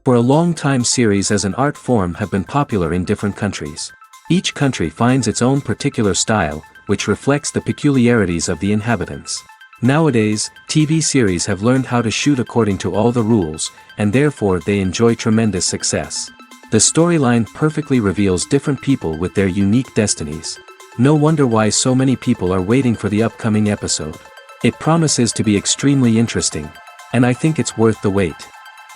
For a long time series as an art form have been popular in different countries. Each country finds its own particular style, which reflects the peculiarities of the inhabitants. Nowadays, TV series have learned how to shoot according to all the rules, and therefore they enjoy tremendous success. The storyline perfectly reveals different people with their unique destinies. No wonder why so many people are waiting for the upcoming episode. It promises to be extremely interesting. And I think it's worth the wait.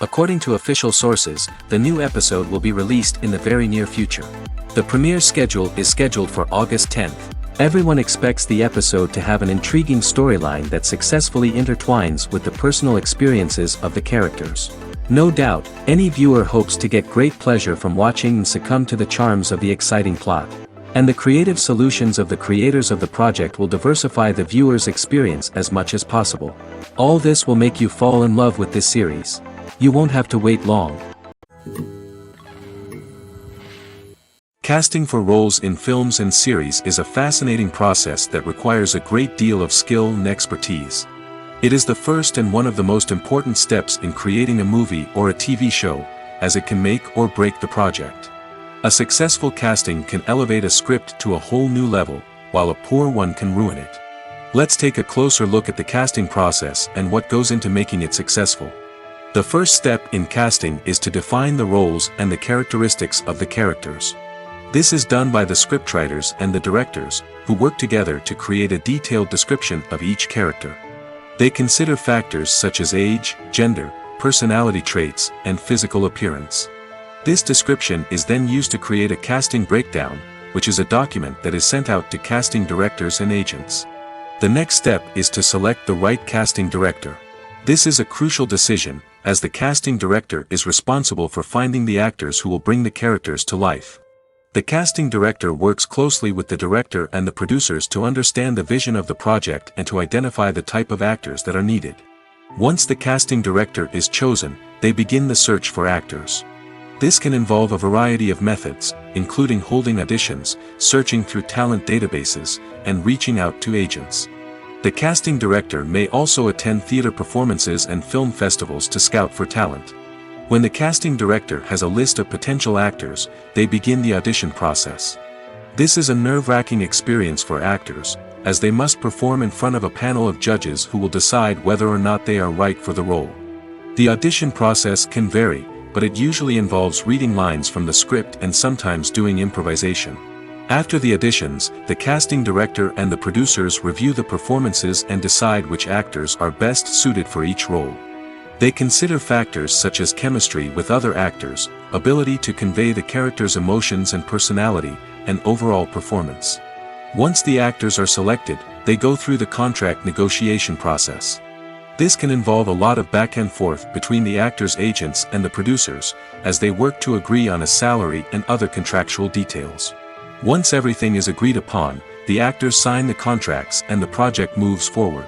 According to official sources, the new episode will be released in the very near future. The premiere schedule is scheduled for August 10th. Everyone expects the episode to have an intriguing storyline that successfully intertwines with the personal experiences of the characters. No doubt, any viewer hopes to get great pleasure from watching and succumb to the charms of the exciting plot. And the creative solutions of the creators of the project will diversify the viewer's experience as much as possible. All this will make you fall in love with this series. You won't have to wait long. Casting for roles in films and series is a fascinating process that requires a great deal of skill and expertise. It is the first and one of the most important steps in creating a movie or a TV show, as it can make or break the project. A successful casting can elevate a script to a whole new level, while a poor one can ruin it. Let's take a closer look at the casting process and what goes into making it successful. The first step in casting is to define the roles and the characteristics of the characters. This is done by the scriptwriters and the directors, who work together to create a detailed description of each character. They consider factors such as age, gender, personality traits, and physical appearance. This description is then used to create a casting breakdown, which is a document that is sent out to casting directors and agents. The next step is to select the right casting director. This is a crucial decision, as the casting director is responsible for finding the actors who will bring the characters to life. The casting director works closely with the director and the producers to understand the vision of the project and to identify the type of actors that are needed. Once the casting director is chosen, they begin the search for actors. This can involve a variety of methods, including holding auditions, searching through talent databases, and reaching out to agents. The casting director may also attend theater performances and film festivals to scout for talent. When the casting director has a list of potential actors, they begin the audition process. This is a nerve-wracking experience for actors, as they must perform in front of a panel of judges who will decide whether or not they are right for the role. The audition process can vary, but it usually involves reading lines from the script and sometimes doing improvisation. After the auditions, the casting director and the producers review the performances and decide which actors are best suited for each role. They consider factors such as chemistry with other actors, ability to convey the character's emotions and personality, and overall performance. Once the actors are selected, they go through the contract negotiation process. This can involve a lot of back and forth between the actors' agents and the producers, as they work to agree on a salary and other contractual details. Once everything is agreed upon, the actors sign the contracts and the project moves forward.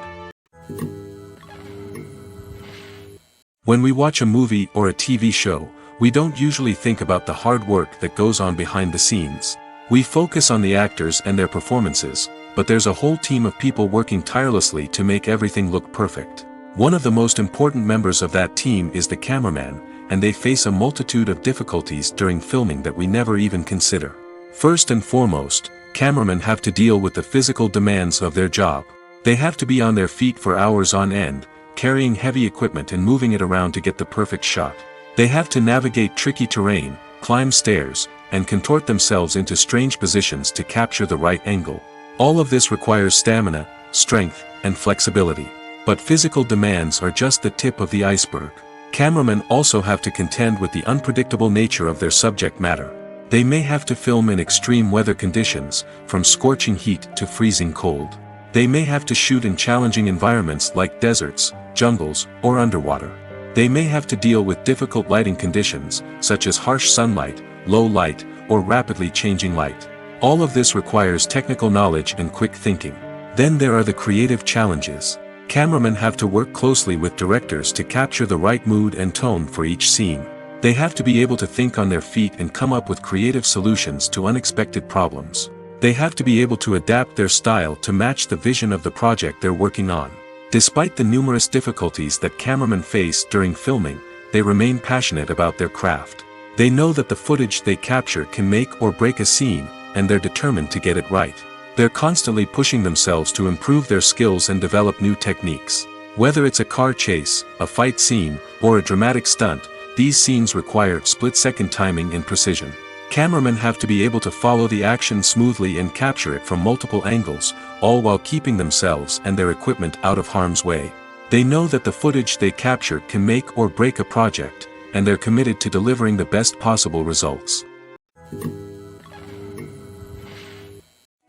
When we watch a movie or a TV show, we don't usually think about the hard work that goes on behind the scenes. We focus on the actors and their performances, but there's a whole team of people working tirelessly to make everything look perfect. One of the most important members of that team is the cameraman, and they face a multitude of difficulties during filming that we never even consider. First and foremost, cameramen have to deal with the physical demands of their job. They have to be on their feet for hours on end, carrying heavy equipment and moving it around to get the perfect shot. They have to navigate tricky terrain, climb stairs, and contort themselves into strange positions to capture the right angle. All of this requires stamina, strength, and flexibility. But physical demands are just the tip of the iceberg. Cameramen also have to contend with the unpredictable nature of their subject matter. They may have to film in extreme weather conditions, from scorching heat to freezing cold. They may have to shoot in challenging environments like deserts, jungles, or underwater. They may have to deal with difficult lighting conditions, such as harsh sunlight, low light, or rapidly changing light. All of this requires technical knowledge and quick thinking. Then there are the creative challenges. Cameramen have to work closely with directors to capture the right mood and tone for each scene. They have to be able to think on their feet and come up with creative solutions to unexpected problems. They have to be able to adapt their style to match the vision of the project they're working on. Despite the numerous difficulties that cameramen face during filming, they remain passionate about their craft. They know that the footage they capture can make or break a scene, and they're determined to get it right. They're constantly pushing themselves to improve their skills and develop new techniques. Whether it's a car chase, a fight scene, or a dramatic stunt, these scenes require split-second timing and precision. Cameramen have to be able to follow the action smoothly and capture it from multiple angles, all while keeping themselves and their equipment out of harm's way. They know that the footage they capture can make or break a project, and they're committed to delivering the best possible results.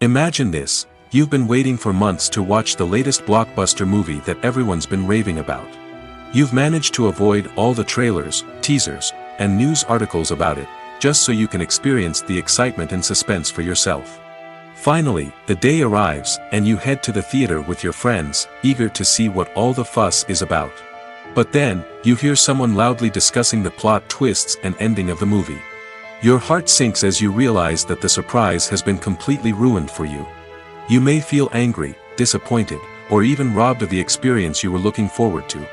Imagine this: you've been waiting for months to watch the latest blockbuster movie that everyone's been raving about. You've managed to avoid all the trailers, teasers, and news articles about it, just so you can experience the excitement and suspense for yourself. Finally, the day arrives, and you head to the theater with your friends, eager to see what all the fuss is about. But then, you hear someone loudly discussing the plot twists and ending of the movie. Your heart sinks as you realize that the surprise has been completely ruined for you. You may feel angry, disappointed, or even robbed of the experience you were looking forward to.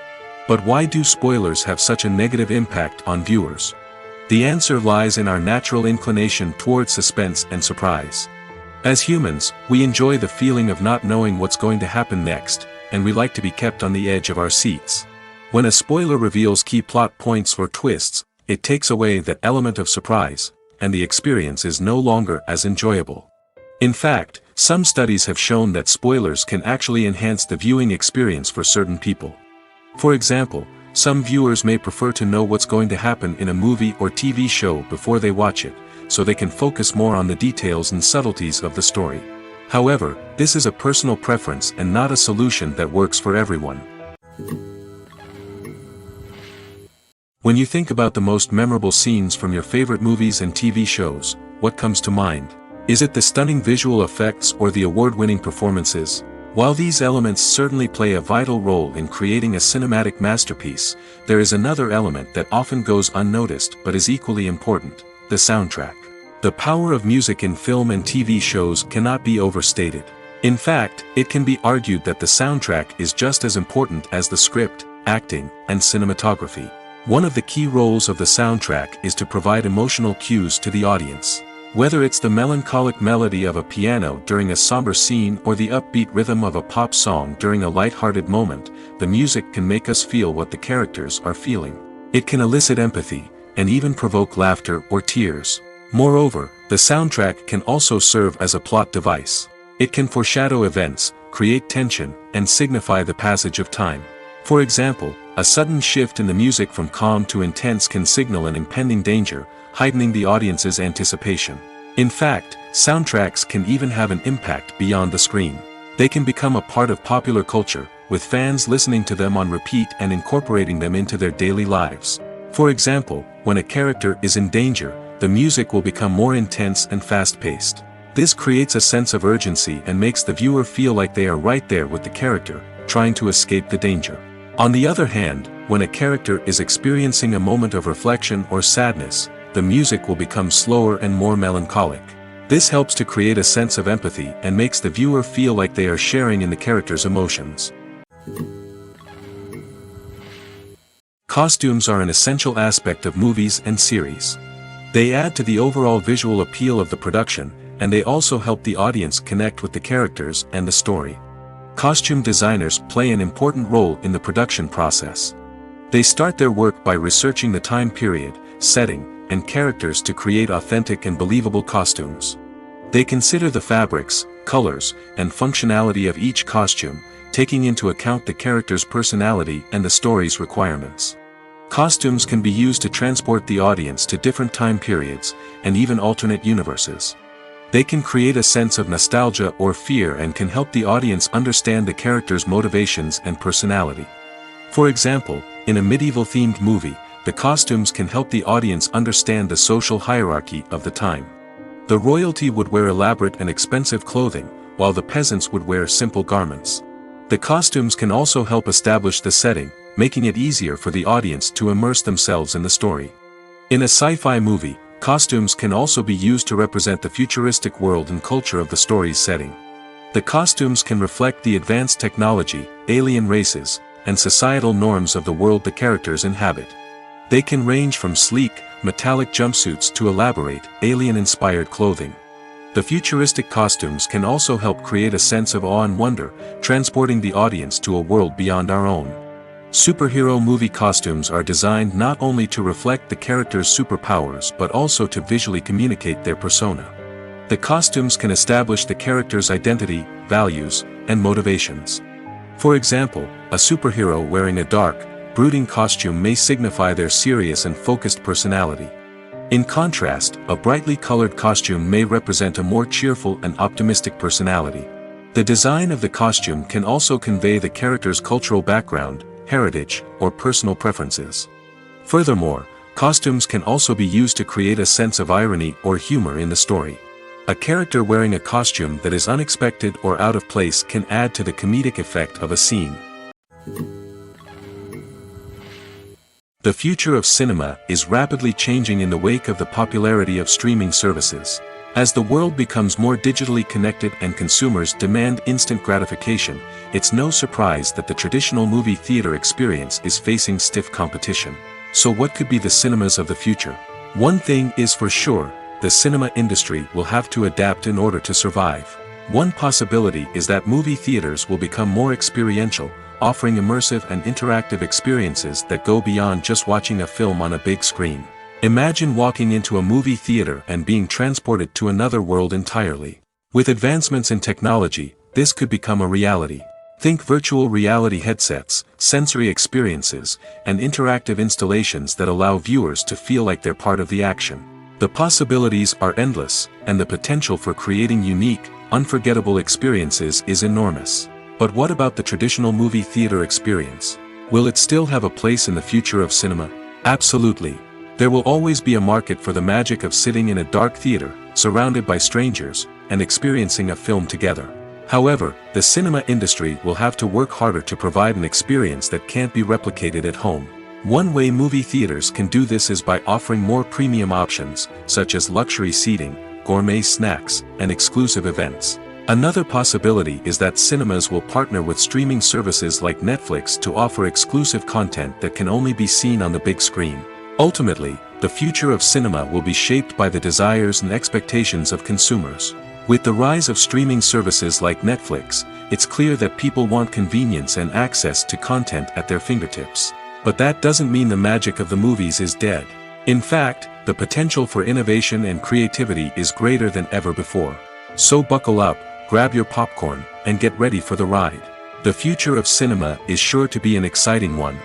But why do spoilers have such a negative impact on viewers? The answer lies in our natural inclination toward suspense and surprise. As humans, we enjoy the feeling of not knowing what's going to happen next, and we like to be kept on the edge of our seats. When a spoiler reveals key plot points or twists, it takes away that element of surprise, and the experience is no longer as enjoyable. In fact, some studies have shown that spoilers can actually enhance the viewing experience for certain people. For example, some viewers may prefer to know what's going to happen in a movie or TV show before they watch it, so they can focus more on the details and subtleties of the story. However, this is a personal preference and not a solution that works for everyone. When you think about the most memorable scenes from your favorite movies and TV shows, what comes to mind? Is it the stunning visual effects or the award-winning performances? While these elements certainly play a vital role in creating a cinematic masterpiece, there is another element that often goes unnoticed but is equally important: the soundtrack. The power of music in film and TV shows cannot be overstated. In fact, it can be argued that the soundtrack is just as important as the script, acting, and cinematography. One of the key roles of the soundtrack is to provide emotional cues to the audience. Whether it's the melancholic melody of a piano during a somber scene or the upbeat rhythm of a pop song during a light-hearted moment, the music can make us feel what the characters are feeling. It can elicit empathy, and even provoke laughter or tears. Moreover, the soundtrack can also serve as a plot device. It can foreshadow events, create tension, and signify the passage of time. For example, a sudden shift in the music from calm to intense can signal an impending danger, heightening the audience's anticipation. In fact, soundtracks can even have an impact beyond the screen. They can become a part of popular culture, with fans listening to them on repeat and incorporating them into their daily lives. For example, when a character is in danger, the music will become more intense and fast-paced. This creates a sense of urgency and makes the viewer feel like they are right there with the character, trying to escape the danger. On the other hand, when a character is experiencing a moment of reflection or sadness, the music will become slower and more melancholic. This helps to create a sense of empathy and makes the viewer feel like they are sharing in the character's emotions. Costumes are an essential aspect of movies and series. They add to the overall visual appeal of the production, and they also help the audience connect with the characters and the story. Costume designers play an important role in the production process. They start their work by researching the time period, setting, and characters to create authentic and believable costumes. They consider the fabrics, colors, and functionality of each costume, taking into account the character's personality and the story's requirements. Costumes can be used to transport the audience to different time periods, and even alternate universes. They can create a sense of nostalgia or fear and can help the audience understand the character's motivations and personality. For example, in a medieval-themed movie, the costumes can help the audience understand the social hierarchy of the time. The royalty would wear elaborate and expensive clothing, while the peasants would wear simple garments. The costumes can also help establish the setting, making it easier for the audience to immerse themselves in the story. In a sci-fi movie, costumes can also be used to represent the futuristic world and culture of the story's setting. The costumes can reflect the advanced technology, alien races, and societal norms of the world the characters inhabit. They can range from sleek, metallic jumpsuits to elaborate, alien-inspired clothing. The futuristic costumes can also help create a sense of awe and wonder, transporting the audience to a world beyond our own. Superhero movie costumes are designed not only to reflect the character's superpowers but also to visually communicate their persona. The costumes can establish the character's identity, values, and motivations. For example, a superhero wearing a dark, brooding costume may signify their serious and focused personality. In contrast, a brightly colored costume may represent a more cheerful and optimistic personality. The design of the costume can also convey the character's cultural background, heritage, or personal preferences. Furthermore, costumes can also be used to create a sense of irony or humor in the story. A character wearing a costume that is unexpected or out of place can add to the comedic effect of a scene. The future of cinema is rapidly changing in the wake of the popularity of streaming services. As the world becomes more digitally connected and consumers demand instant gratification, it's no surprise that the traditional movie theater experience is facing stiff competition. So what could be the cinemas of the future? One thing is for sure, the cinema industry will have to adapt in order to survive. One possibility is that movie theaters will become more experiential, offering immersive and interactive experiences that go beyond just watching a film on a big screen. Imagine walking into a movie theater and being transported to another world entirely. With advancements in technology, this could become a reality. Think virtual reality headsets, sensory experiences, and interactive installations that allow viewers to feel like they're part of the action. The possibilities are endless, and the potential for creating unique, unforgettable experiences is enormous. But what about the traditional movie theater experience? Will it still have a place in the future of cinema? Absolutely. There will always be a market for the magic of sitting in a dark theater, surrounded by strangers, and experiencing a film together. However, the cinema industry will have to work harder to provide an experience that can't be replicated at home. One way movie theaters can do this is by offering more premium options, such as luxury seating, gourmet snacks, and exclusive events. Another possibility is that cinemas will partner with streaming services like Netflix to offer exclusive content that can only be seen on the big screen. Ultimately, the future of cinema will be shaped by the desires and expectations of consumers. With the rise of streaming services like Netflix, it's clear that people want convenience and access to content at their fingertips. But that doesn't mean the magic of the movies is dead. In fact, the potential for innovation and creativity is greater than ever before. So buckle up, grab your popcorn, and get ready for the ride. The future of cinema is sure to be an exciting one.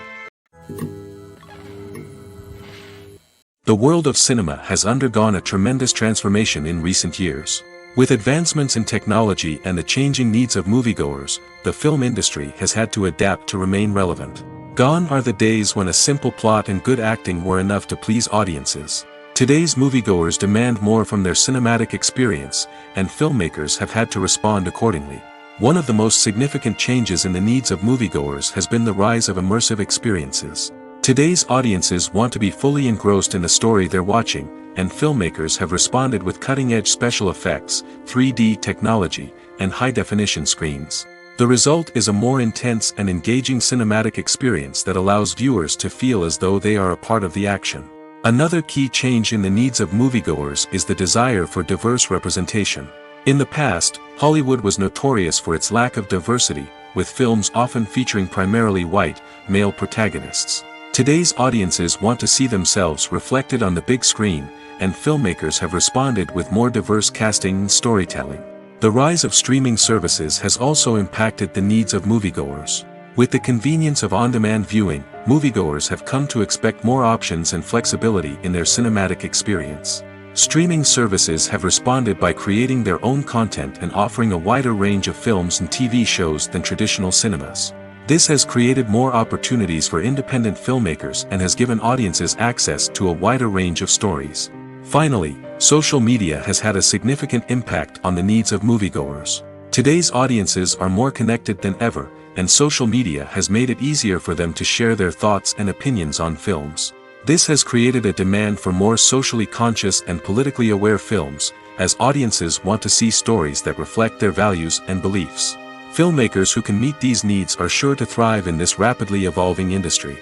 The world of cinema has undergone a tremendous transformation in recent years. With advancements in technology and the changing needs of moviegoers, the film industry has had to adapt to remain relevant. Gone are the days when a simple plot and good acting were enough to please audiences. Today's moviegoers demand more from their cinematic experience, and filmmakers have had to respond accordingly. One of the most significant changes in the needs of moviegoers has been the rise of immersive experiences. Today's audiences want to be fully engrossed in the story they're watching, and filmmakers have responded with cutting-edge special effects, 3D technology, and high-definition screens. The result is a more intense and engaging cinematic experience that allows viewers to feel as though they are a part of the action. Another key change in the needs of moviegoers is the desire for diverse representation. In the past, Hollywood was notorious for its lack of diversity, with films often featuring primarily white, male protagonists. Today's audiences want to see themselves reflected on the big screen, and filmmakers have responded with more diverse casting and storytelling. The rise of streaming services has also impacted the needs of moviegoers. With the convenience of on-demand viewing, moviegoers have come to expect more options and flexibility in their cinematic experience. Streaming services have responded by creating their own content and offering a wider range of films and TV shows than traditional cinemas. This has created more opportunities for independent filmmakers and has given audiences access to a wider range of stories. Finally, social media has had a significant impact on the needs of moviegoers. Today's audiences are more connected than ever, and social media has made it easier for them to share their thoughts and opinions on films. This has created a demand for more socially conscious and politically aware films, as audiences want to see stories that reflect their values and beliefs. Filmmakers who can meet these needs are sure to thrive in this rapidly evolving industry.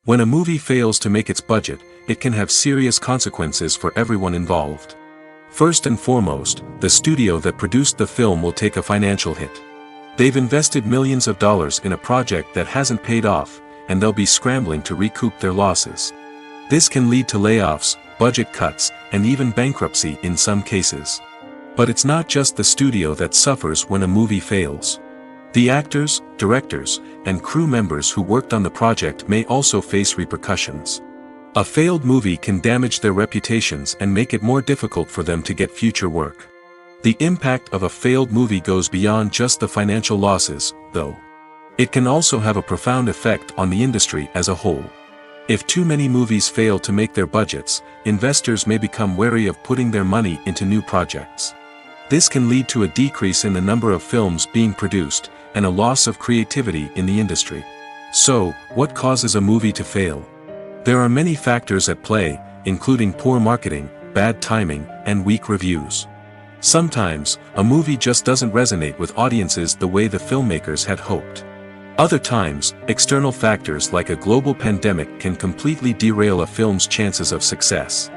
When a movie fails to make its budget, it can have serious consequences for everyone involved. First and foremost, the studio that produced the film will take a financial hit. They've invested millions of dollars in a project that hasn't paid off, and they'll be scrambling to recoup their losses. This can lead to layoffs, budget cuts, and even bankruptcy in some cases. But it's not just the studio that suffers when a movie fails. The actors, directors, and crew members who worked on the project may also face repercussions. A failed movie can damage their reputations and make it more difficult for them to get future work. The impact of a failed movie goes beyond just the financial losses, though. It can also have a profound effect on the industry as a whole. If too many movies fail to make their budgets, investors may become wary of putting their money into new projects. This can lead to a decrease in the number of films being produced, and a loss of creativity in the industry. So, what causes a movie to fail? There are many factors at play, including poor marketing, bad timing, and weak reviews. Sometimes, a movie just doesn't resonate with audiences the way the filmmakers had hoped. Other times, external factors like a global pandemic can completely derail a film's chances of success.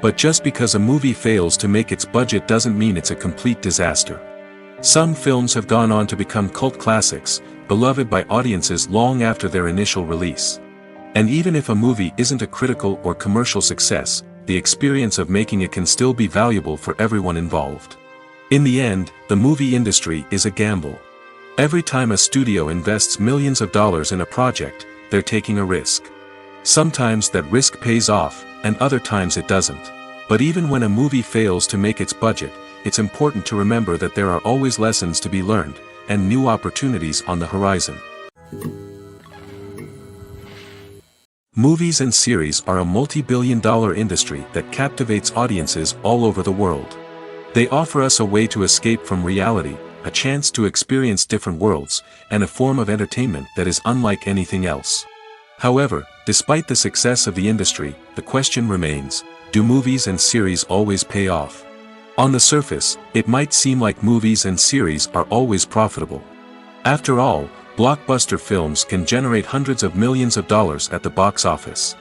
But just because a movie fails to make its budget doesn't mean it's a complete disaster. Some films have gone on to become cult classics, beloved by audiences long after their initial release. And even if a movie isn't a critical or commercial success, the experience of making it can still be valuable for everyone involved. In the end, the movie industry is a gamble. Every time a studio invests millions of dollars in a project, they're taking a risk. Sometimes that risk pays off, and other times it doesn't. But even when a movie fails to make its budget, it's important to remember that there are always lessons to be learned, and new opportunities on the horizon. Movies and series are a multi-billion-dollar industry that captivates audiences all over the world. They offer us a way to escape from reality, a chance to experience different worlds, and a form of entertainment that is unlike anything else. However, despite the success of the industry, the question remains, do movies and series always pay off? On the surface, it might seem like movies and series are always profitable. After all, blockbuster films can generate hundreds of millions of dollars at the box office.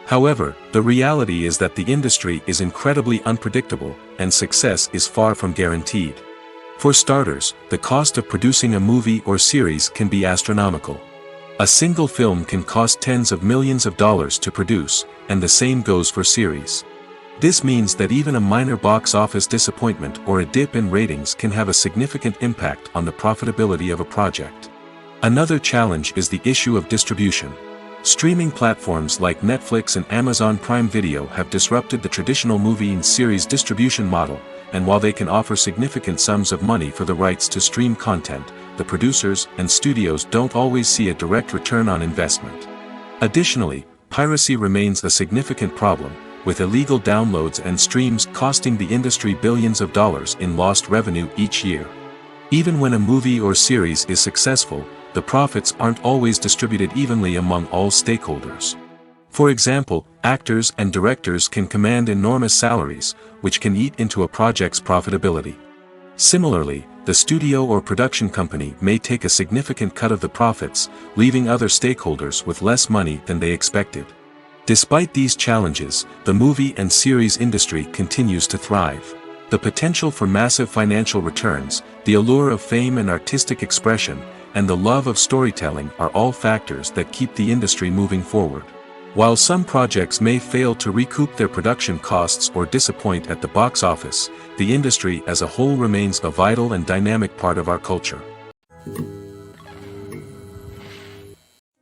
However, the reality is that the industry is incredibly unpredictable, and success is far from guaranteed. For starters, the cost of producing a movie or series can be astronomical. A single film can cost tens of millions of dollars to produce, and the same goes for series. This means that even a minor box office disappointment or a dip in ratings can have a significant impact on the profitability of a project. Another challenge is the issue of distribution. Streaming platforms like Netflix and Amazon Prime Video have disrupted the traditional movie and series distribution model, and while they can offer significant sums of money for the rights to stream content, the producers and studios don't always see a direct return on investment. Additionally, piracy remains a significant problem, with illegal downloads and streams costing the industry billions of dollars in lost revenue each year. Even when a movie or series is successful, the profits aren't always distributed evenly among all stakeholders. For example, actors and directors can command enormous salaries, which can eat into a project's profitability. Similarly, the studio or production company may take a significant cut of the profits, leaving other stakeholders with less money than they expected. Despite these challenges, the movie and series industry continues to thrive. The potential for massive financial returns, the allure of fame and artistic expression, and the love of storytelling are all factors that keep the industry moving forward. While some projects may fail to recoup their production costs or disappoint at the box office, the industry as a whole remains a vital and dynamic part of our culture.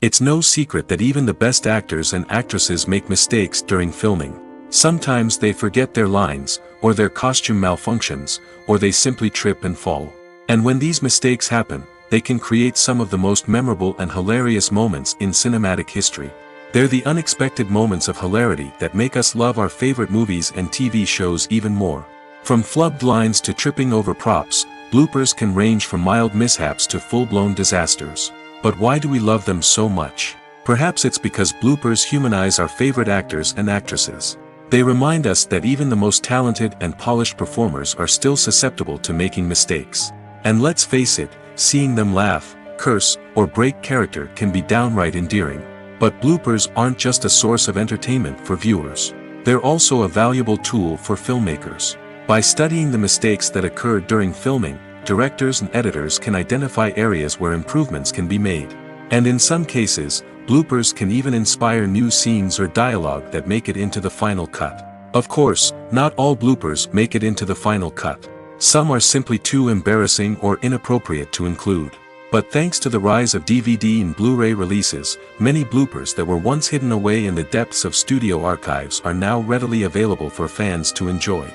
It's no secret that even the best actors and actresses make mistakes during filming. Sometimes they forget their lines, or their costume malfunctions, or they simply trip and fall. And when these mistakes happen, they can create some of the most memorable and hilarious moments in cinematic history. They're the unexpected moments of hilarity that make us love our favorite movies and TV shows even more. From flubbed lines to tripping over props, bloopers can range from mild mishaps to full-blown disasters. But why do we love them so much? Perhaps it's because bloopers humanize our favorite actors and actresses. They remind us that even the most talented and polished performers are still susceptible to making mistakes. And let's face it, seeing them laugh, curse, or break character can be downright endearing. But bloopers aren't just a source of entertainment for viewers. They're also a valuable tool for filmmakers. By studying the mistakes that occurred during filming, directors and editors can identify areas where improvements can be made. And in some cases, bloopers can even inspire new scenes or dialogue that make it into the final cut. Of course, not all bloopers make it into the final cut. Some are simply too embarrassing or inappropriate to include. But thanks to the rise of DVD and Blu-ray releases, many bloopers that were once hidden away in the depths of studio archives are now readily available for fans to enjoy.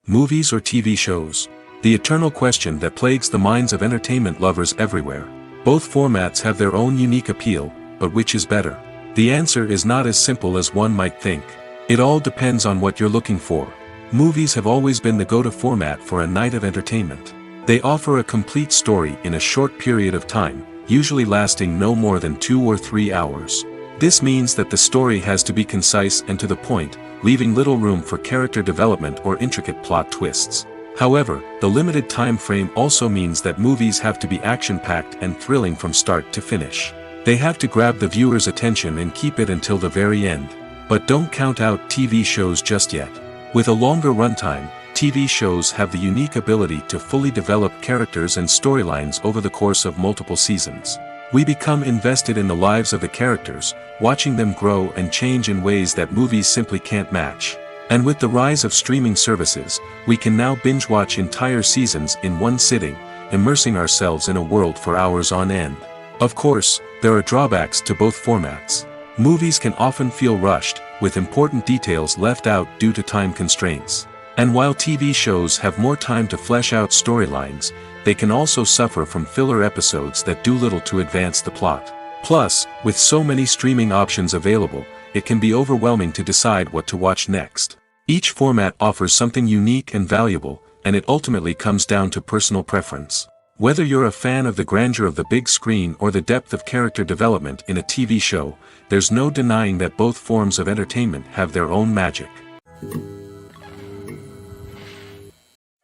Movies or TV shows? The eternal question that plagues the minds of entertainment lovers everywhere. Both formats have their own unique appeal, but which is better? The answer is not as simple as one might think. It all depends on what you're looking for. Movies have always been the go-to format for a night of entertainment. They offer a complete story in a short period of time, usually lasting no more than 2 or 3 hours. This means that the story has to be concise and to the point, leaving little room for character development or intricate plot twists. However, the limited time frame also means that movies have to be action-packed and thrilling from start to finish. They have to grab the viewer's attention and keep it until the very end. But don't count out TV shows just yet. With a longer runtime, TV shows have the unique ability to fully develop characters and storylines over the course of multiple seasons. We become invested in the lives of the characters, watching them grow and change in ways that movies simply can't match. And with the rise of streaming services, we can now binge-watch entire seasons in one sitting, immersing ourselves in a world for hours on end. Of course, there are drawbacks to both formats. Movies can often feel rushed, with important details left out due to time constraints. And while TV shows have more time to flesh out storylines, they can also suffer from filler episodes that do little to advance the plot. Plus, with so many streaming options available, it can be overwhelming to decide what to watch next. Each format offers something unique and valuable, and it ultimately comes down to personal preference. Whether you're a fan of the grandeur of the big screen or the depth of character development in a TV show, there's no denying that both forms of entertainment have their own magic.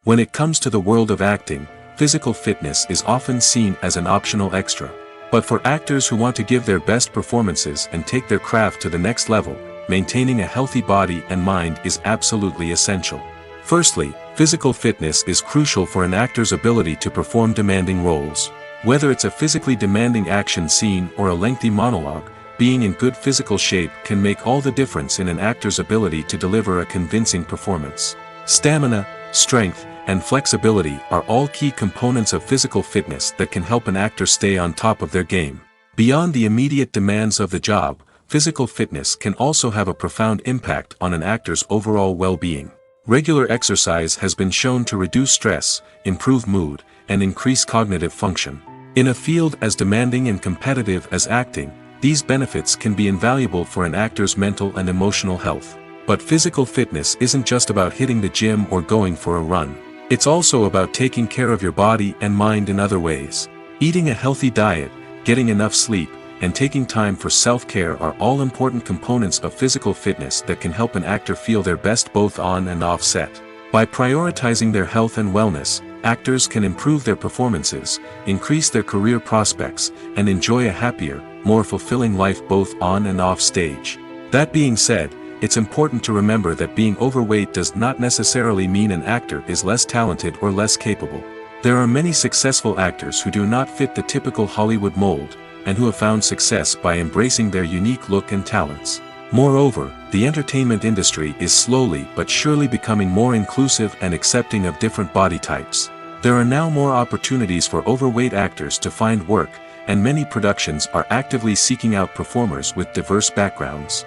When it comes to the world of acting, physical fitness is often seen as an optional extra. But for actors who want to give their best performances and take their craft to the next level, maintaining a healthy body and mind is absolutely essential. Firstly, physical fitness is crucial for an actor's ability to perform demanding roles. Whether it's a physically demanding action scene or a lengthy monologue, being in good physical shape can make all the difference in an actor's ability to deliver a convincing performance. Stamina, strength, and flexibility are all key components of physical fitness that can help an actor stay on top of their game. Beyond the immediate demands of the job, physical fitness can also have a profound impact on an actor's overall well-being. Regular exercise has been shown to reduce stress, improve mood, and increase cognitive function. In a field as demanding and competitive as acting, these benefits can be invaluable for an actor's mental and emotional health. But physical fitness isn't just about hitting the gym or going for a run. It's also about taking care of your body and mind in other ways. Eating a healthy diet, getting enough sleep, and taking time for self-care are all important components of physical fitness that can help an actor feel their best both on and off set. By prioritizing their health and wellness, actors can improve their performances, increase their career prospects, and enjoy a happier, more fulfilling life both on and off stage. That being said, it's important to remember that being overweight does not necessarily mean an actor is less talented or less capable. There are many successful actors who do not fit the typical Hollywood mold, and who have found success by embracing their unique look and talents. Moreover, the entertainment industry is slowly but surely becoming more inclusive and accepting of different body types. There are now more opportunities for overweight actors to find work, and many productions are actively seeking out performers with diverse backgrounds.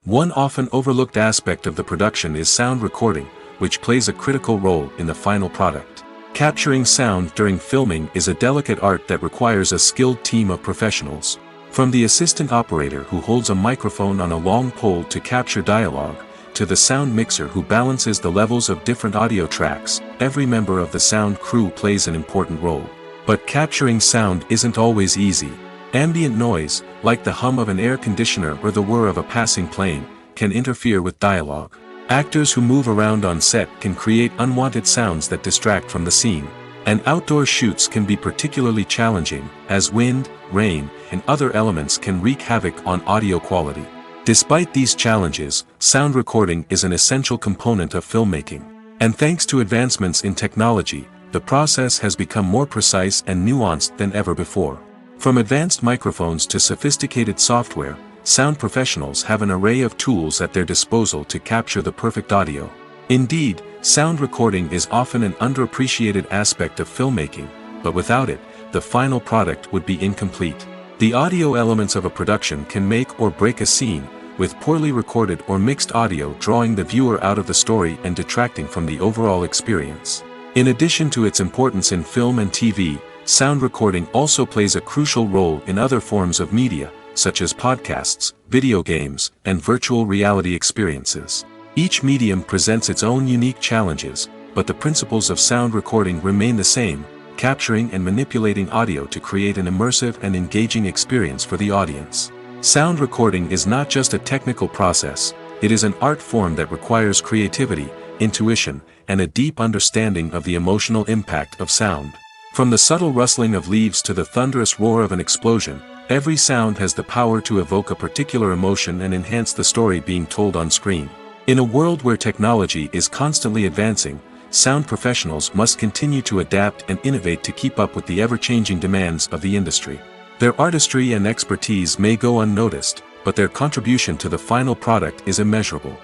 One often overlooked aspect of the production is sound recording, which plays a critical role in the final product. Capturing sound during filming is a delicate art that requires a skilled team of professionals. From the assistant operator who holds a microphone on a long pole to capture dialogue, to the sound mixer who balances the levels of different audio tracks, every member of the sound crew plays an important role. But capturing sound isn't always easy. Ambient noise, like the hum of an air conditioner or the whir of a passing plane, can interfere with dialogue. Actors who move around on set can create unwanted sounds that distract from the scene. And outdoor shoots can be particularly challenging, as wind, rain, and other elements can wreak havoc on audio quality. Despite these challenges, sound recording is an essential component of filmmaking. And thanks to advancements in technology, the process has become more precise and nuanced than ever before. From advanced microphones to sophisticated software, sound professionals have an array of tools at their disposal to capture the perfect audio. Indeed, sound recording is often an underappreciated aspect of filmmaking, but without it, the final product would be incomplete. The audio elements of a production can make or break a scene, with poorly recorded or mixed audio drawing the viewer out of the story and detracting from the overall experience. In addition to its importance in film and TV, sound recording also plays a crucial role in other forms of media, such as podcasts, video games, and virtual reality experiences. Each medium presents its own unique challenges, but the principles of sound recording remain the same, capturing and manipulating audio to create an immersive and engaging experience for the audience. Sound recording is not just a technical process, it is an art form that requires creativity, intuition, and a deep understanding of the emotional impact of sound. From the subtle rustling of leaves to the thunderous roar of an explosion, every sound has the power to evoke a particular emotion and enhance the story being told on screen. In a world where technology is constantly advancing, sound professionals must continue to adapt and innovate to keep up with the ever-changing demands of the industry. Their artistry and expertise may go unnoticed, but their contribution to the final product is immeasurable.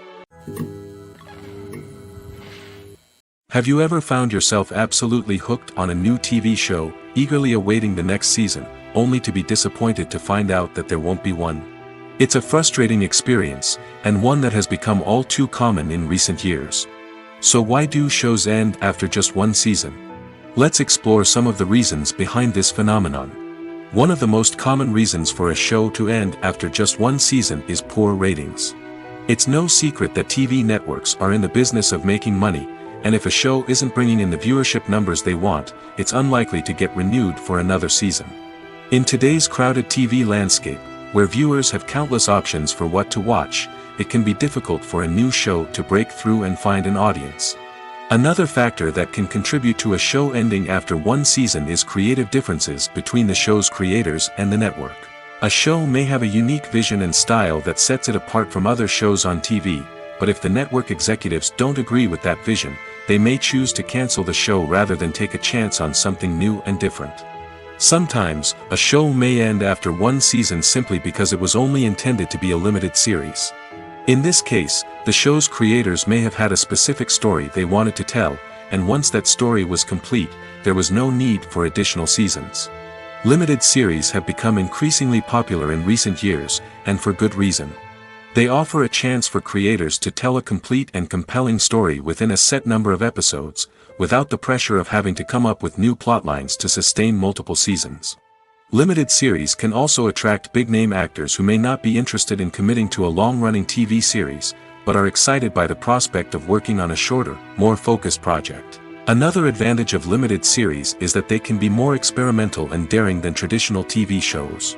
Have you ever found yourself absolutely hooked on a new TV show, eagerly awaiting the next season, only to be disappointed to find out that there won't be one? It's a frustrating experience, and one that has become all too common in recent years. So why do shows end after just one season? Let's explore some of the reasons behind this phenomenon. One of the most common reasons for a show to end after just one season is poor ratings. It's no secret that TV networks are in the business of making money, and if a show isn't bringing in the viewership numbers they want, it's unlikely to get renewed for another season. In today's crowded TV landscape, where viewers have countless options for what to watch, it can be difficult for a new show to break through and find an audience. Another factor that can contribute to a show ending after one season is creative differences between the show's creators and the network. A show may have a unique vision and style that sets it apart from other shows on TV, but if the network executives don't agree with that vision, they may choose to cancel the show rather than take a chance on something new and different. Sometimes, a show may end after one season simply because it was only intended to be a limited series. In this case, the show's creators may have had a specific story they wanted to tell, and once that story was complete, there was no need for additional seasons. Limited series have become increasingly popular in recent years, and for good reason. They offer a chance for creators to tell a complete and compelling story within a set number of episodes, without the pressure of having to come up with new plotlines to sustain multiple seasons. Limited series can also attract big-name actors who may not be interested in committing to a long-running TV series, but are excited by the prospect of working on a shorter, more focused project. Another advantage of limited series is that they can be more experimental and daring than traditional TV shows.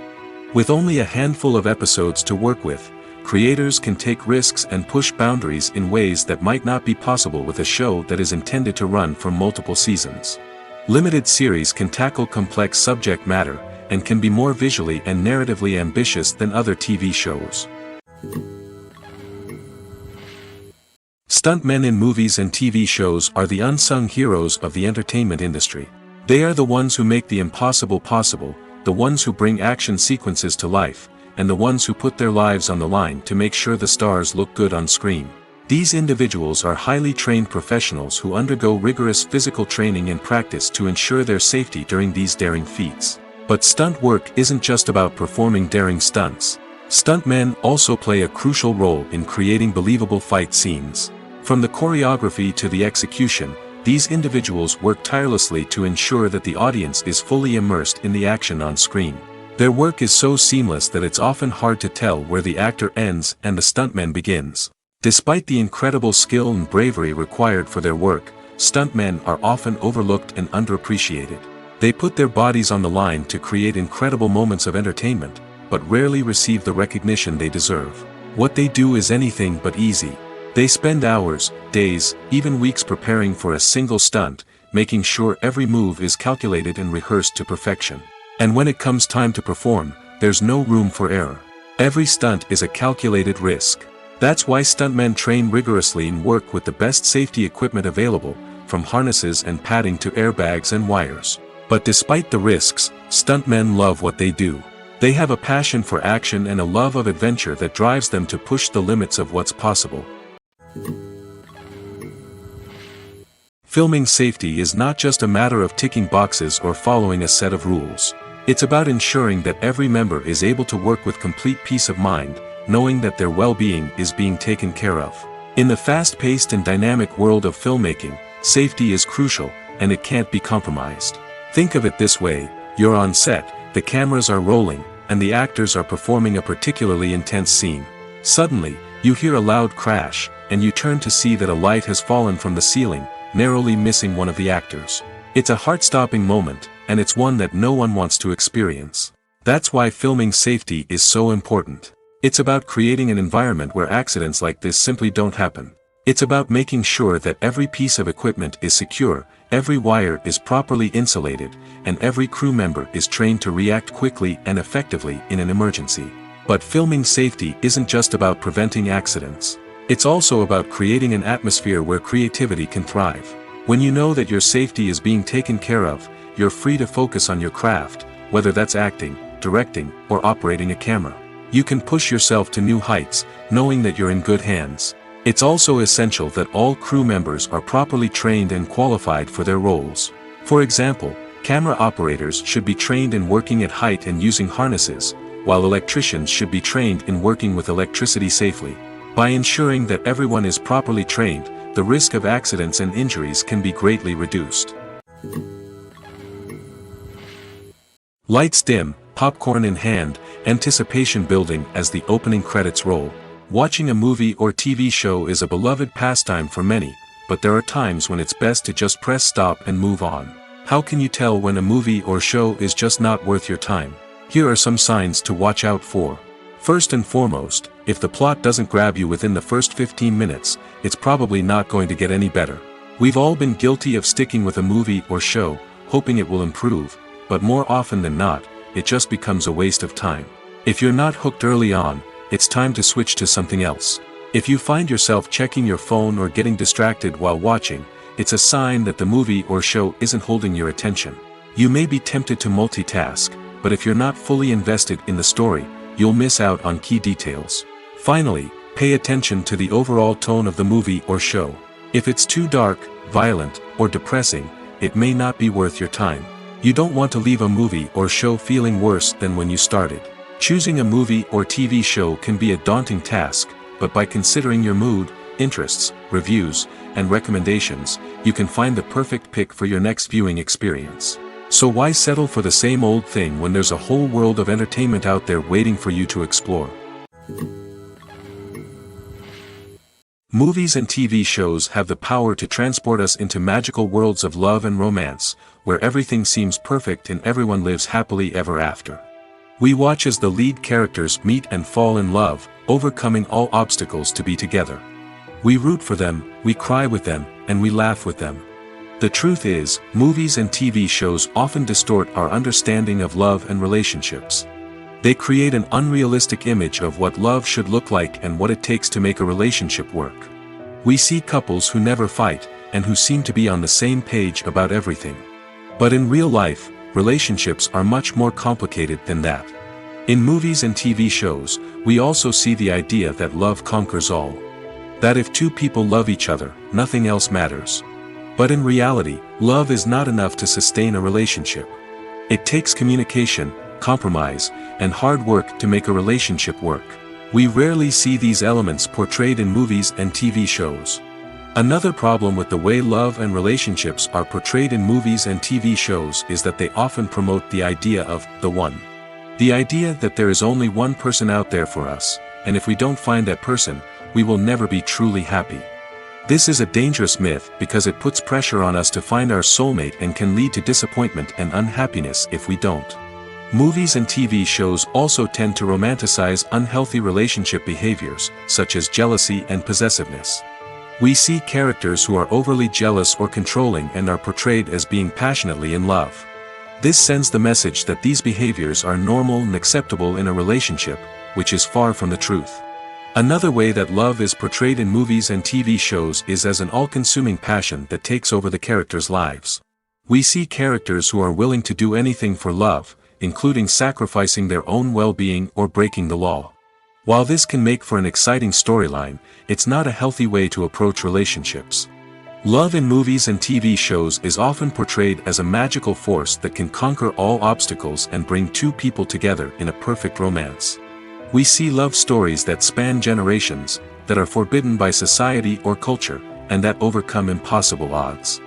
With only a handful of episodes to work with, creators can take risks and push boundaries in ways that might not be possible with a show that is intended to run for multiple seasons. Limited series can tackle complex subject matter, and can be more visually and narratively ambitious than other TV shows. Stuntmen in movies and TV shows are the unsung heroes of the entertainment industry. They are the ones who make the impossible possible, the ones who bring action sequences to life, and the ones who put their lives on the line to make sure the stars look good on screen. These individuals are highly trained professionals who undergo rigorous physical training and practice to ensure their safety during these daring feats. But stunt work isn't just about performing daring stunts. Stuntmen also play a crucial role in creating believable fight scenes. From the choreography to the execution, these individuals work tirelessly to ensure that the audience is fully immersed in the action on screen. Their work is so seamless that it's often hard to tell where the actor ends and the stuntman begins. Despite the incredible skill and bravery required for their work, stuntmen are often overlooked and underappreciated. They put their bodies on the line to create incredible moments of entertainment, but rarely receive the recognition they deserve. What they do is anything but easy. They spend hours, days, even weeks preparing for a single stunt, making sure every move is calculated and rehearsed to perfection. And when it comes time to perform, there's no room for error. Every stunt is a calculated risk. That's why stuntmen train rigorously and work with the best safety equipment available, from harnesses and padding to airbags and wires. But despite the risks, stuntmen love what they do. They have a passion for action and a love of adventure that drives them to push the limits of what's possible. Filming safety is not just a matter of ticking boxes or following a set of rules. It's about ensuring that every member is able to work with complete peace of mind, knowing that their well-being is being taken care of. In the fast-paced and dynamic world of filmmaking, safety is crucial, and it can't be compromised. Think of it this way: you're on set, the cameras are rolling, and the actors are performing a particularly intense scene. Suddenly, you hear a loud crash, and you turn to see that a light has fallen from the ceiling, narrowly missing one of the actors. It's a heart-stopping moment, and it's one that no one wants to experience. That's why filming safety is so important. It's about creating an environment where accidents like this simply don't happen. It's about making sure that every piece of equipment is secure, every wire is properly insulated, and every crew member is trained to react quickly and effectively in an emergency. But filming safety isn't just about preventing accidents. It's also about creating an atmosphere where creativity can thrive. When you know that your safety is being taken care of, you're free to focus on your craft, whether that's acting, directing, or operating a camera. You can push yourself to new heights, knowing that you're in good hands. It's also essential that all crew members are properly trained and qualified for their roles. For example, camera operators should be trained in working at height and using harnesses, while electricians should be trained in working with electricity safely. By ensuring that everyone is properly trained, the risk of accidents and injuries can be greatly reduced. Lights dim, popcorn in hand, anticipation building as the opening credits roll. Watching a movie or TV show is a beloved pastime for many, but there are times when it's best to just press stop and move on. How can you tell when a movie or show is just not worth your time? Here are some signs to watch out for. First and foremost, if the plot doesn't grab you within the first 15 minutes, it's probably not going to get any better. We've all been guilty of sticking with a movie or show, hoping it will improve, but more often than not, it just becomes a waste of time. If you're not hooked early on, it's time to switch to something else. If you find yourself checking your phone or getting distracted while watching, it's a sign that the movie or show isn't holding your attention. You may be tempted to multitask, but if you're not fully invested in the story, you'll miss out on key details. Finally, pay attention to the overall tone of the movie or show. If it's too dark, violent, or depressing, it may not be worth your time. You don't want to leave a movie or show feeling worse than when you started. Choosing a movie or TV show can be a daunting task, but by considering your mood, interests, reviews, and recommendations, you can find the perfect pick for your next viewing experience. So why settle for the same old thing when there's a whole world of entertainment out there waiting for you to explore? Movies and TV shows have the power to transport us into magical worlds of love and romance, where everything seems perfect and everyone lives happily ever after. We watch as the lead characters meet and fall in love, overcoming all obstacles to be together. We root for them, we cry with them, and we laugh with them. The truth is, movies and TV shows often distort our understanding of love and relationships. They create an unrealistic image of what love should look like and what it takes to make a relationship work. We see couples who never fight, and who seem to be on the same page about everything. But in real life, relationships are much more complicated than that. In movies and TV shows, we also see the idea that love conquers all. That if two people love each other, nothing else matters. But in reality, love is not enough to sustain a relationship. It takes communication, compromise, and hard work to make a relationship work. We rarely see these elements portrayed in movies and TV shows. Another problem with the way love and relationships are portrayed in movies and TV shows is that they often promote the idea of the one. The idea that there is only one person out there for us, and if we don't find that person, we will never be truly happy. This is a dangerous myth because it puts pressure on us to find our soulmate and can lead to disappointment and unhappiness if we don't. Movies and TV shows also tend to romanticize unhealthy relationship behaviors, such as jealousy and possessiveness. We see characters who are overly jealous or controlling and are portrayed as being passionately in love. This sends the message that these behaviors are normal and acceptable in a relationship, which is far from the truth. Another way that love is portrayed in movies and TV shows is as an all-consuming passion that takes over the characters' lives. We see characters who are willing to do anything for love, including sacrificing their own well-being or breaking the law. While this can make for an exciting storyline, it's not a healthy way to approach relationships. Love in movies and TV shows is often portrayed as a magical force that can conquer all obstacles and bring two people together in a perfect romance. We see love stories that span generations, that are forbidden by society or culture, and that overcome impossible odds.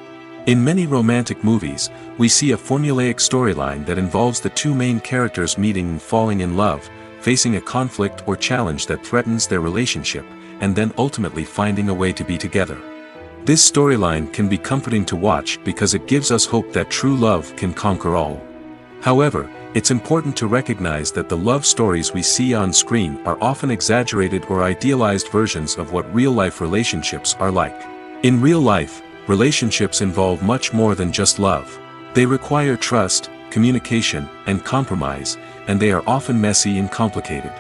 In many romantic movies, we see a formulaic storyline that involves the two main characters meeting and falling in love, facing a conflict or challenge that threatens their relationship, and then ultimately finding a way to be together. This storyline can be comforting to watch because it gives us hope that true love can conquer all. However, it's important to recognize that the love stories we see on screen are often exaggerated or idealized versions of what real-life relationships are like. In real life, relationships involve much more than just love. They require trust, communication, and compromise, and they are often messy and complicated.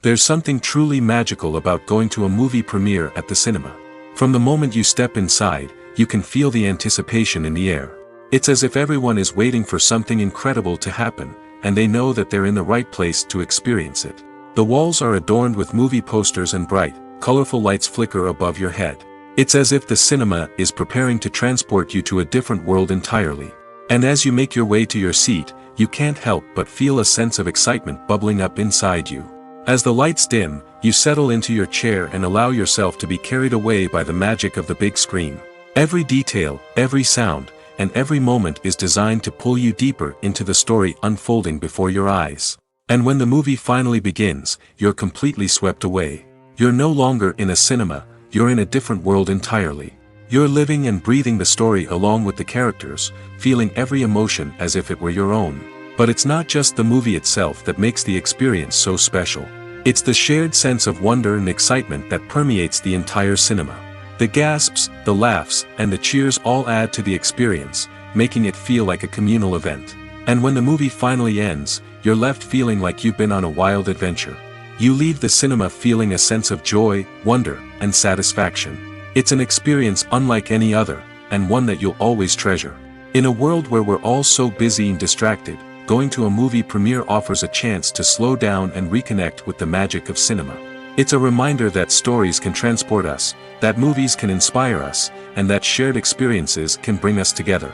There's something truly magical about going to a movie premiere at the cinema. From the moment you step inside, you can feel the anticipation in the air. It's as if everyone is waiting for something incredible to happen, and they know that they're in the right place to experience it. The walls are adorned with movie posters and bright, colorful lights flicker above your head. It's as if the cinema is preparing to transport you to a different world entirely. And as you make your way to your seat, you can't help but feel a sense of excitement bubbling up inside you. As the lights dim, you settle into your chair and allow yourself to be carried away by the magic of the big screen. Every detail, every sound, and every moment is designed to pull you deeper into the story unfolding before your eyes. And when the movie finally begins, you're completely swept away. You're no longer in a cinema, you're in a different world entirely. You're living and breathing the story along with the characters, feeling every emotion as if it were your own. But it's not just the movie itself that makes the experience so special. It's the shared sense of wonder and excitement that permeates the entire cinema. The gasps, the laughs, and the cheers all add to the experience, making it feel like a communal event. And when the movie finally ends, you're left feeling like you've been on a wild adventure. You leave the cinema feeling a sense of joy, wonder, and satisfaction. It's an experience unlike any other, and one that you'll always treasure. In a world where we're all so busy and distracted, going to a movie premiere offers a chance to slow down and reconnect with the magic of cinema. It's a reminder that stories can transport us, that movies can inspire us, and that shared experiences can bring us together.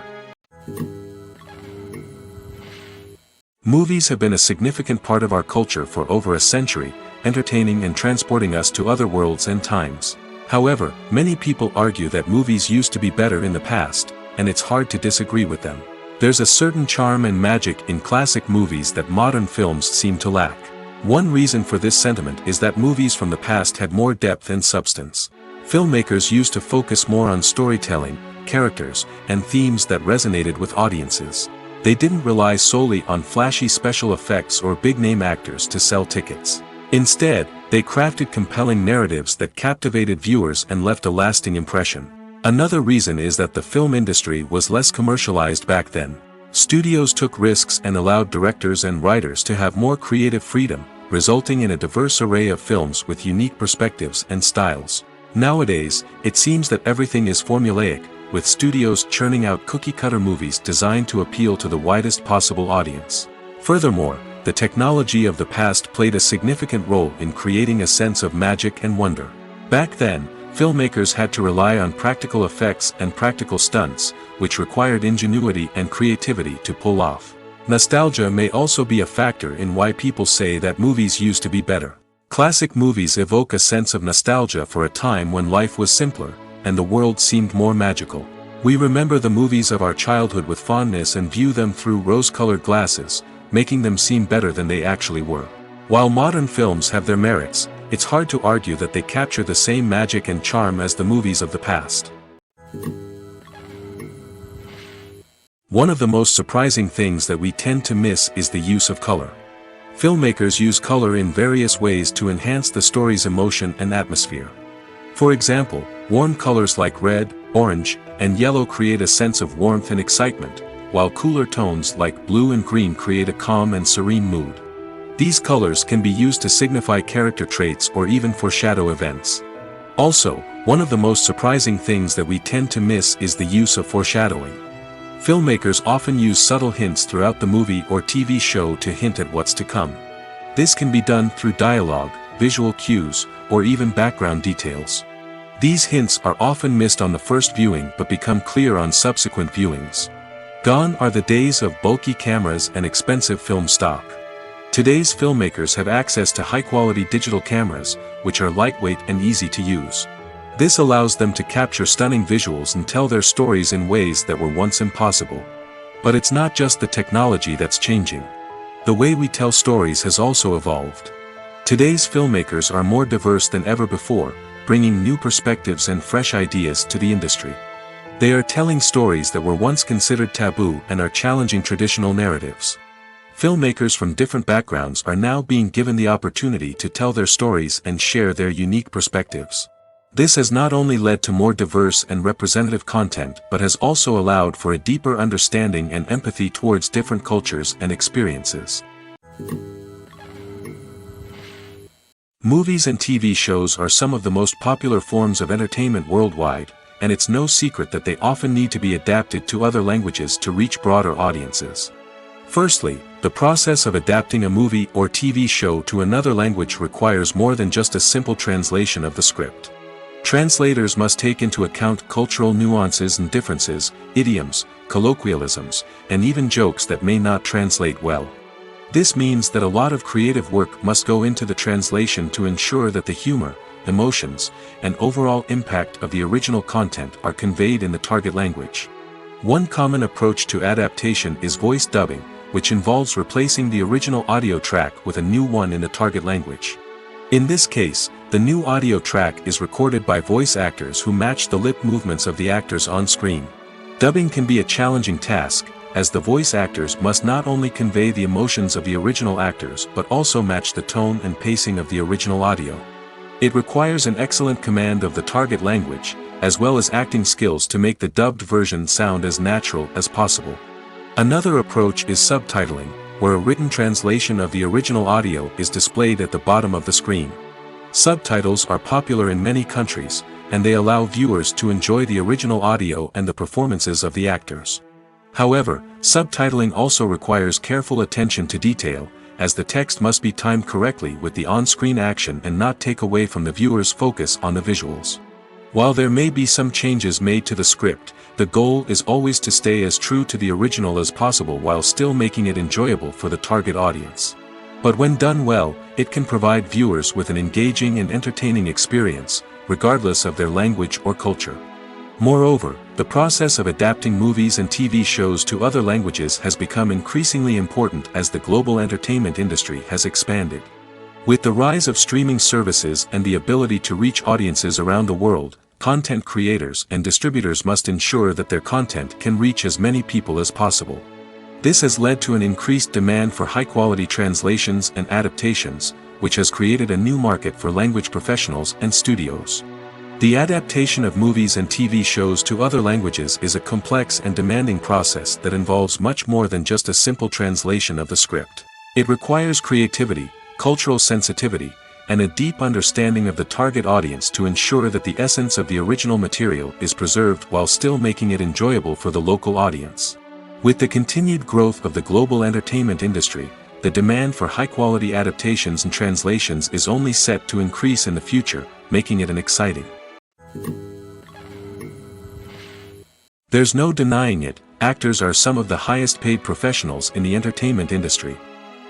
Movies have been a significant part of our culture for over a century, entertaining and transporting us to other worlds and times. However, many people argue that movies used to be better in the past, and it's hard to disagree with them. There's a certain charm and magic in classic movies that modern films seem to lack. One reason for this sentiment is that movies from the past had more depth and substance. Filmmakers used to focus more on storytelling, characters, and themes that resonated with audiences. They didn't rely solely on flashy special effects or big-name actors to sell tickets. Instead, they crafted compelling narratives that captivated viewers and left a lasting impression. Another reason is that the film industry was less commercialized back then. Studios took risks and allowed directors and writers to have more creative freedom, resulting in a diverse array of films with unique perspectives and styles. Nowadays, it seems that everything is formulaic, with studios churning out cookie-cutter movies designed to appeal to the widest possible audience. Furthermore, the technology of the past played a significant role in creating a sense of magic and wonder. Back then, filmmakers had to rely on practical effects and practical stunts, which required ingenuity and creativity to pull off. Nostalgia may also be a factor in why people say that movies used to be better. Classic movies evoke a sense of nostalgia for a time when life was simpler, and the world seemed more magical. We remember the movies of our childhood with fondness and view them through rose-colored glasses, making them seem better than they actually were. While modern films have their merits, it's hard to argue that they capture the same magic and charm as the movies of the past. One of the most surprising things that we tend to miss is the use of color. Filmmakers use color in various ways to enhance the story's emotion and atmosphere. For example, warm colors like red, orange, and yellow create a sense of warmth and excitement, while cooler tones like blue and green create a calm and serene mood. These colors can be used to signify character traits or even foreshadow events. Also, one of the most surprising things that we tend to miss is the use of foreshadowing. Filmmakers often use subtle hints throughout the movie or TV show to hint at what's to come. This can be done through dialogue, visual cues, or even background details. These hints are often missed on the first viewing but become clear on subsequent viewings. Gone are the days of bulky cameras and expensive film stock. Today's filmmakers have access to high-quality digital cameras, which are lightweight and easy to use. This allows them to capture stunning visuals and tell their stories in ways that were once impossible. But it's not just the technology that's changing. The way we tell stories has also evolved. Today's filmmakers are more diverse than ever before, bringing new perspectives and fresh ideas to the industry. They are telling stories that were once considered taboo and are challenging traditional narratives. Filmmakers from different backgrounds are now being given the opportunity to tell their stories and share their unique perspectives. This has not only led to more diverse and representative content but has also allowed for a deeper understanding and empathy towards different cultures and experiences. Movies and TV shows are some of the most popular forms of entertainment worldwide, and it's no secret that they often need to be adapted to other languages to reach broader audiences. Firstly, the process of adapting a movie or TV show to another language requires more than just a simple translation of the script. Translators must take into account cultural nuances and differences, idioms, colloquialisms, and even jokes that may not translate well. This means that a lot of creative work must go into the translation to ensure that the humor, emotions, and overall impact of the original content are conveyed in the target language. One common approach to adaptation is voice dubbing, which involves replacing the original audio track with a new one in the target language. In this case, the new audio track is recorded by voice actors who match the lip movements of the actors on screen. Dubbing can be a challenging task, as the voice actors must not only convey the emotions of the original actors but also match the tone and pacing of the original audio. It requires an excellent command of the target language, as well as acting skills to make the dubbed version sound as natural as possible. Another approach is subtitling, where a written translation of the original audio is displayed at the bottom of the screen. Subtitles are popular in many countries, and they allow viewers to enjoy the original audio and the performances of the actors. However, subtitling also requires careful attention to detail, as the text must be timed correctly with the on-screen action and not take away from the viewer's focus on the visuals. While there may be some changes made to the script, the goal is always to stay as true to the original as possible while still making it enjoyable for the target audience. But when done well, it can provide viewers with an engaging and entertaining experience, regardless of their language or culture. Moreover, the process of adapting movies and TV shows to other languages has become increasingly important as the global entertainment industry has expanded. With the rise of streaming services and the ability to reach audiences around the world, content creators and distributors must ensure that their content can reach as many people as possible. This has led to an increased demand for high-quality translations and adaptations, which has created a new market for language professionals and studios. The adaptation of movies and TV shows to other languages is a complex and demanding process that involves much more than just a simple translation of the script. It requires creativity, cultural sensitivity, and a deep understanding of the target audience to ensure that the essence of the original material is preserved while still making it enjoyable for the local audience. With the continued growth of the global entertainment industry, the demand for high-quality adaptations and translations is only set to increase in the future, making it exciting. There's no denying it, actors are some of the highest-paid professionals in the entertainment industry.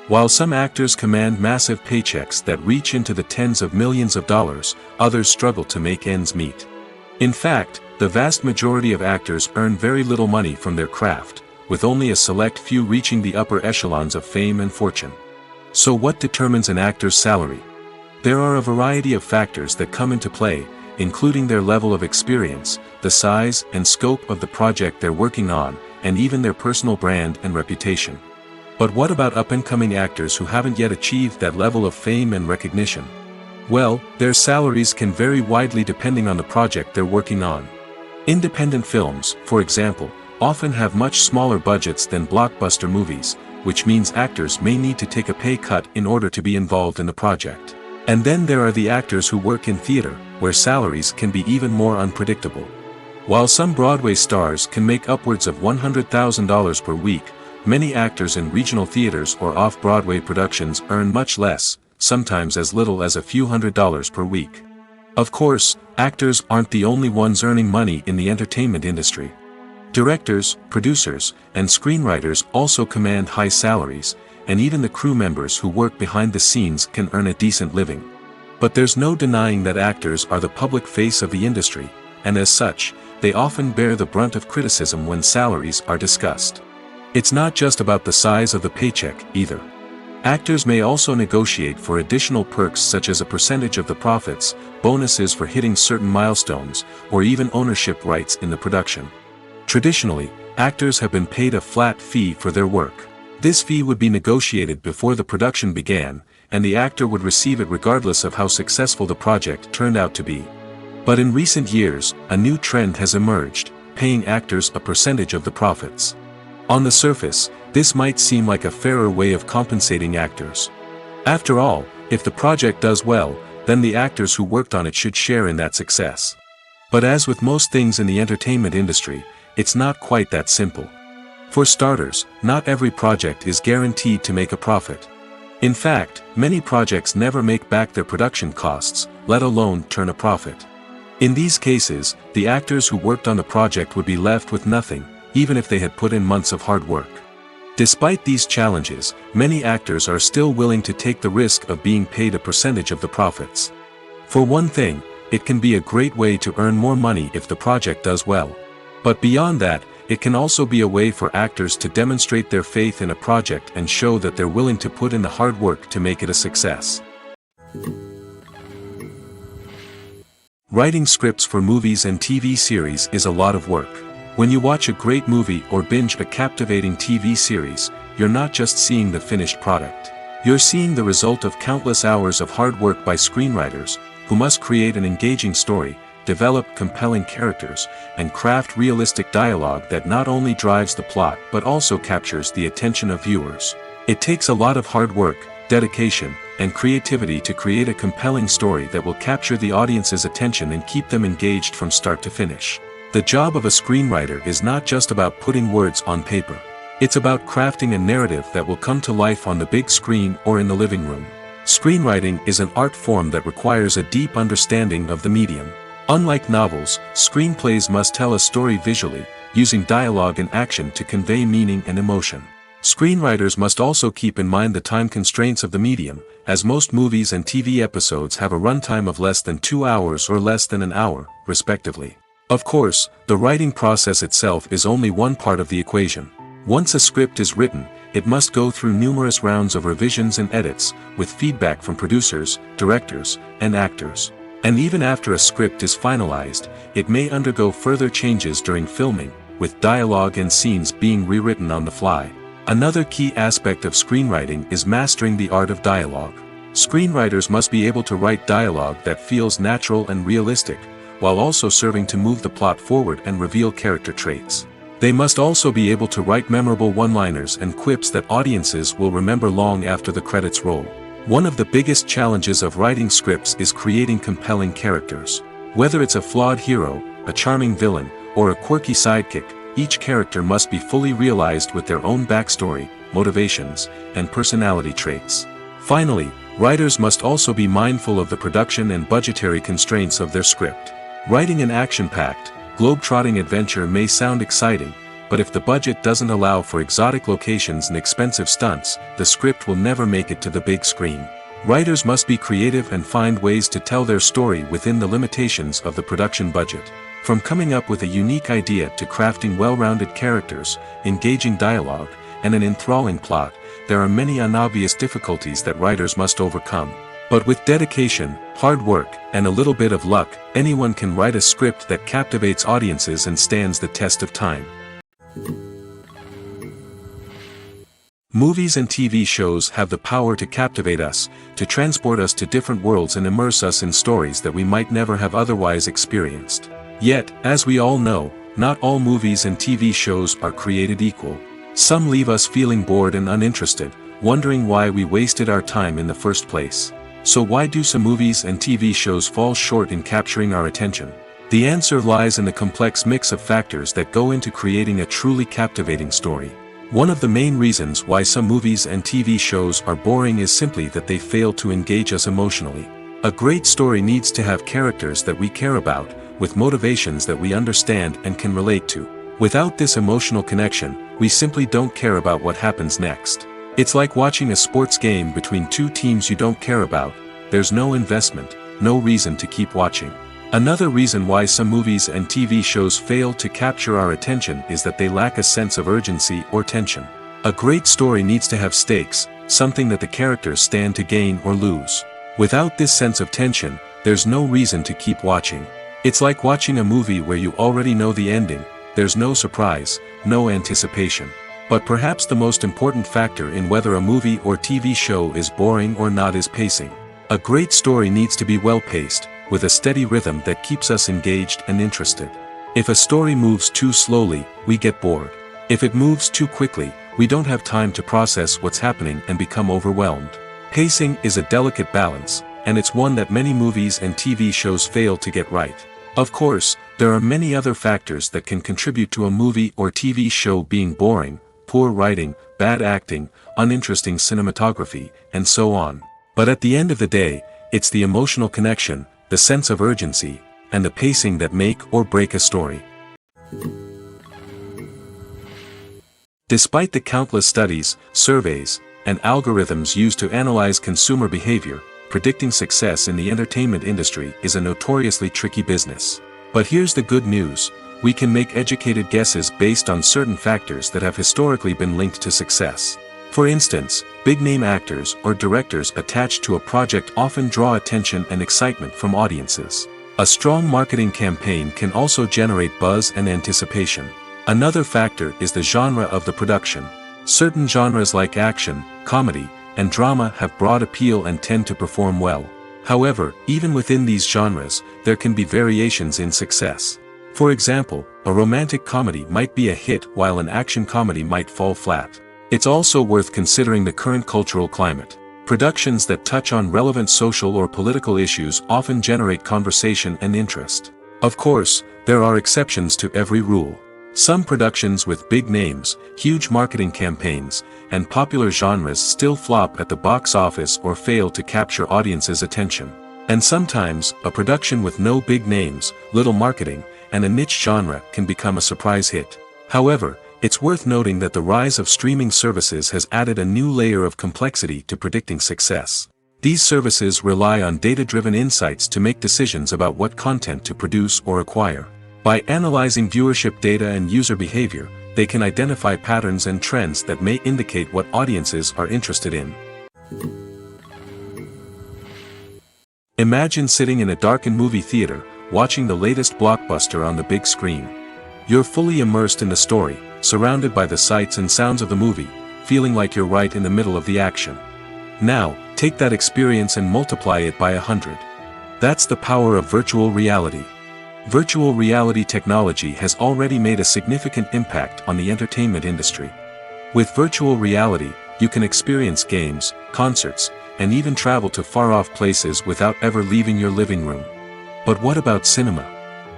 While some actors command massive paychecks that reach into the tens of millions of dollars, others struggle to make ends meet. In fact, the vast majority of actors earn very little money from their craft, with only a select few reaching the upper echelons of fame and fortune. So what determines an actor's salary? There are a variety of factors that come into play, including their level of experience, the size and scope of the project they're working on, and even their personal brand and reputation. But what about up-and-coming actors who haven't yet achieved that level of fame and recognition? Well, their salaries can vary widely depending on the project they're working on. Independent films, for example, often have much smaller budgets than blockbuster movies, which means actors may need to take a pay cut in order to be involved in the project. And then there are the actors who work in theater, where salaries can be even more unpredictable. While some Broadway stars can make upwards of $100,000 per week, many actors in regional theaters or off-Broadway productions earn much less, sometimes as little as a few $100s per week. Of course, actors aren't the only ones earning money in the entertainment industry. Directors, producers, and screenwriters also command high salaries, and even the crew members who work behind the scenes can earn a decent living. But there's no denying that actors are the public face of the industry, and as such, they often bear the brunt of criticism when salaries are discussed. It's not just about the size of the paycheck, either. Actors may also negotiate for additional perks such as a percentage of the profits, bonuses for hitting certain milestones, or even ownership rights in the production. Traditionally, actors have been paid a flat fee for their work. This fee would be negotiated before the production began, and the actor would receive it regardless of how successful the project turned out to be. But in recent years, a new trend has emerged, paying actors a percentage of the profits. On the surface, this might seem like a fairer way of compensating actors. After all, if the project does well, then the actors who worked on it should share in that success. But as with most things in the entertainment industry, it's not quite that simple. For starters, not every project is guaranteed to make a profit. In fact, many projects never make back their production costs, let alone turn a profit. In these cases, the actors who worked on the project would be left with nothing, even if they had put in months of hard work. Despite these challenges, many actors are still willing to take the risk of being paid a percentage of the profits. For one thing, it can be a great way to earn more money if the project does well. But beyond that, it can also be a way for actors to demonstrate their faith in a project and show that they're willing to put in the hard work to make it a success. Writing scripts for movies and TV series is a lot of work. When you watch a great movie or binge a captivating TV series, you're not just seeing the finished product. You're seeing the result of countless hours of hard work by screenwriters, who must create an engaging story, develop compelling characters, and craft realistic dialogue that not only drives the plot but also captures the attention of viewers. It takes a lot of hard work, dedication, and creativity to create a compelling story that will capture the audience's attention and keep them engaged from start to finish. The job of a screenwriter is not just about putting words on paper. It's about crafting a narrative that will come to life on the big screen or in the living room. Screenwriting is an art form that requires a deep understanding of the medium. Unlike novels, screenplays must tell a story visually, using dialogue and action to convey meaning and emotion. Screenwriters must also keep in mind the time constraints of the medium, as most movies and TV episodes have a runtime of less than 2 hours or less than an hour, respectively. Of course, the writing process itself is only one part of the equation. Once a script is written, it must go through numerous rounds of revisions and edits, with feedback from producers, directors, and actors. And even after a script is finalized, it may undergo further changes during filming, with dialogue and scenes being rewritten on the fly. Another key aspect of screenwriting is mastering the art of dialogue. Screenwriters must be able to write dialogue that feels natural and realistic, while also serving to move the plot forward and reveal character traits. They must also be able to write memorable one-liners and quips that audiences will remember long after the credits roll. One of the biggest challenges of writing scripts is creating compelling characters. Whether it's a flawed hero, a charming villain, or a quirky sidekick, each character must be fully realized with their own backstory, motivations, and personality traits. Finally, writers must also be mindful of the production and budgetary constraints of their script. Writing an action-packed, globe-trotting adventure may sound exciting, but if the budget doesn't allow for exotic locations and expensive stunts, the script will never make it to the big screen. Writers must be creative and find ways to tell their story within the limitations of the production budget. From coming up with a unique idea to crafting well-rounded characters, engaging dialogue, and an enthralling plot, there are many unobvious difficulties that writers must overcome. But with dedication, hard work, and a little bit of luck, anyone can write a script that captivates audiences and stands the test of time. Movies and TV shows have the power to captivate us, to transport us to different worlds and immerse us in stories that we might never have otherwise experienced. Yet, as we all know, not all movies and TV shows are created equal. Some leave us feeling bored and uninterested, wondering why we wasted our time in the first place. So why do some movies and TV shows fall short in capturing our attention? The answer lies in the complex mix of factors that go into creating a truly captivating story. One of the main reasons why some movies and TV shows are boring is simply that they fail to engage us emotionally. A great story needs to have characters that we care about, with motivations that we understand and can relate to. Without this emotional connection, we simply don't care about what happens next. It's like watching a sports game between two teams you don't care about. There's no investment, no reason to keep watching. Another reason why some movies and TV shows fail to capture our attention is that they lack a sense of urgency or tension. A great story needs to have stakes, something that the characters stand to gain or lose. Without this sense of tension, there's no reason to keep watching. It's like watching a movie where you already know the ending. There's no surprise, no anticipation. But perhaps the most important factor in whether a movie or TV show is boring or not is pacing. A great story needs to be well-paced, with a steady rhythm that keeps us engaged and interested. If a story moves too slowly, we get bored. If it moves too quickly, we don't have time to process what's happening and become overwhelmed. Pacing is a delicate balance, and it's one that many movies and TV shows fail to get right. Of course, there are many other factors that can contribute to a movie or TV show being boring: poor writing, bad acting, uninteresting cinematography, and so on. But at the end of the day, it's the emotional connection, the sense of urgency, and the pacing that make or break a story. Despite the countless studies, surveys, and algorithms used to analyze consumer behavior, predicting success in the entertainment industry is a notoriously tricky business. But here's the good news: we can make educated guesses based on certain factors that have historically been linked to success. For instance, big-name actors or directors attached to a project often draw attention and excitement from audiences. A strong marketing campaign can also generate buzz and anticipation. Another factor is the genre of the production. Certain genres like action, comedy, and drama have broad appeal and tend to perform well. However, even within these genres, there can be variations in success. For example, a romantic comedy might be a hit while an action comedy might fall flat. It's also worth considering the current cultural climate. Productions that touch on relevant social or political issues often generate conversation and interest. Of course, there are exceptions to every rule. Some productions with big names, huge marketing campaigns, and popular genres still flop at the box office or fail to capture audiences' attention. And sometimes, a production with no big names, little marketing, and a niche genre can become a surprise hit. However, it's worth noting that the rise of streaming services has added a new layer of complexity to predicting success. These services rely on data-driven insights to make decisions about what content to produce or acquire. By analyzing viewership data and user behavior, they can identify patterns and trends that may indicate what audiences are interested in. Imagine sitting in a darkened movie theater, watching the latest blockbuster on the big screen. You're fully immersed in the story, surrounded by the sights and sounds of the movie, feeling like you're right in the middle of the action. Now, take that experience and multiply it by 100. That's the power of virtual reality. Virtual reality technology has already made a significant impact on the entertainment industry. With virtual reality, you can experience games, concerts, and even travel to far-off places without ever leaving your living room. But what about cinema?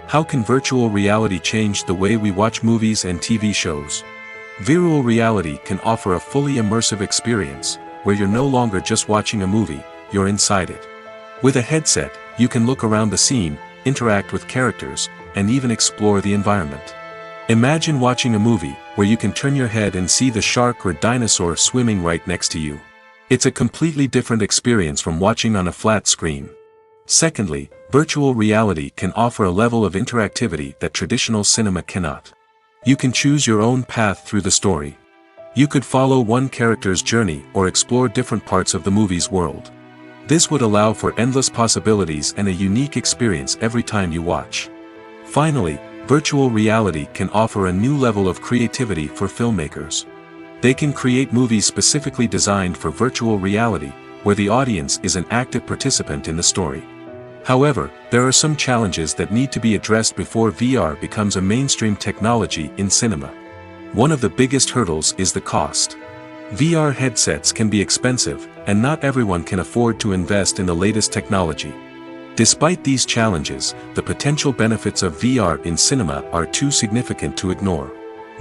How can virtual reality change the way we watch movies and TV shows? Virtual reality can offer a fully immersive experience, where you're no longer just watching a movie, you're inside it. With a headset, you can look around the scene, interact with characters, and even explore the environment. Imagine watching a movie where you can turn your head and see the shark or dinosaur swimming right next to you. It's a completely different experience from watching on a flat screen. Secondly, virtual reality can offer a level of interactivity that traditional cinema cannot. You can choose your own path through the story. You could follow one character's journey or explore different parts of the movie's world. This would allow for endless possibilities and a unique experience every time you watch. Finally, virtual reality can offer a new level of creativity for filmmakers. They can create movies specifically designed for virtual reality, where the audience is an active participant in the story. However, there are some challenges that need to be addressed before VR becomes a mainstream technology in cinema. One of the biggest hurdles is the cost. VR headsets can be expensive, and not everyone can afford to invest in the latest technology. Despite these challenges, the potential benefits of VR in cinema are too significant to ignore.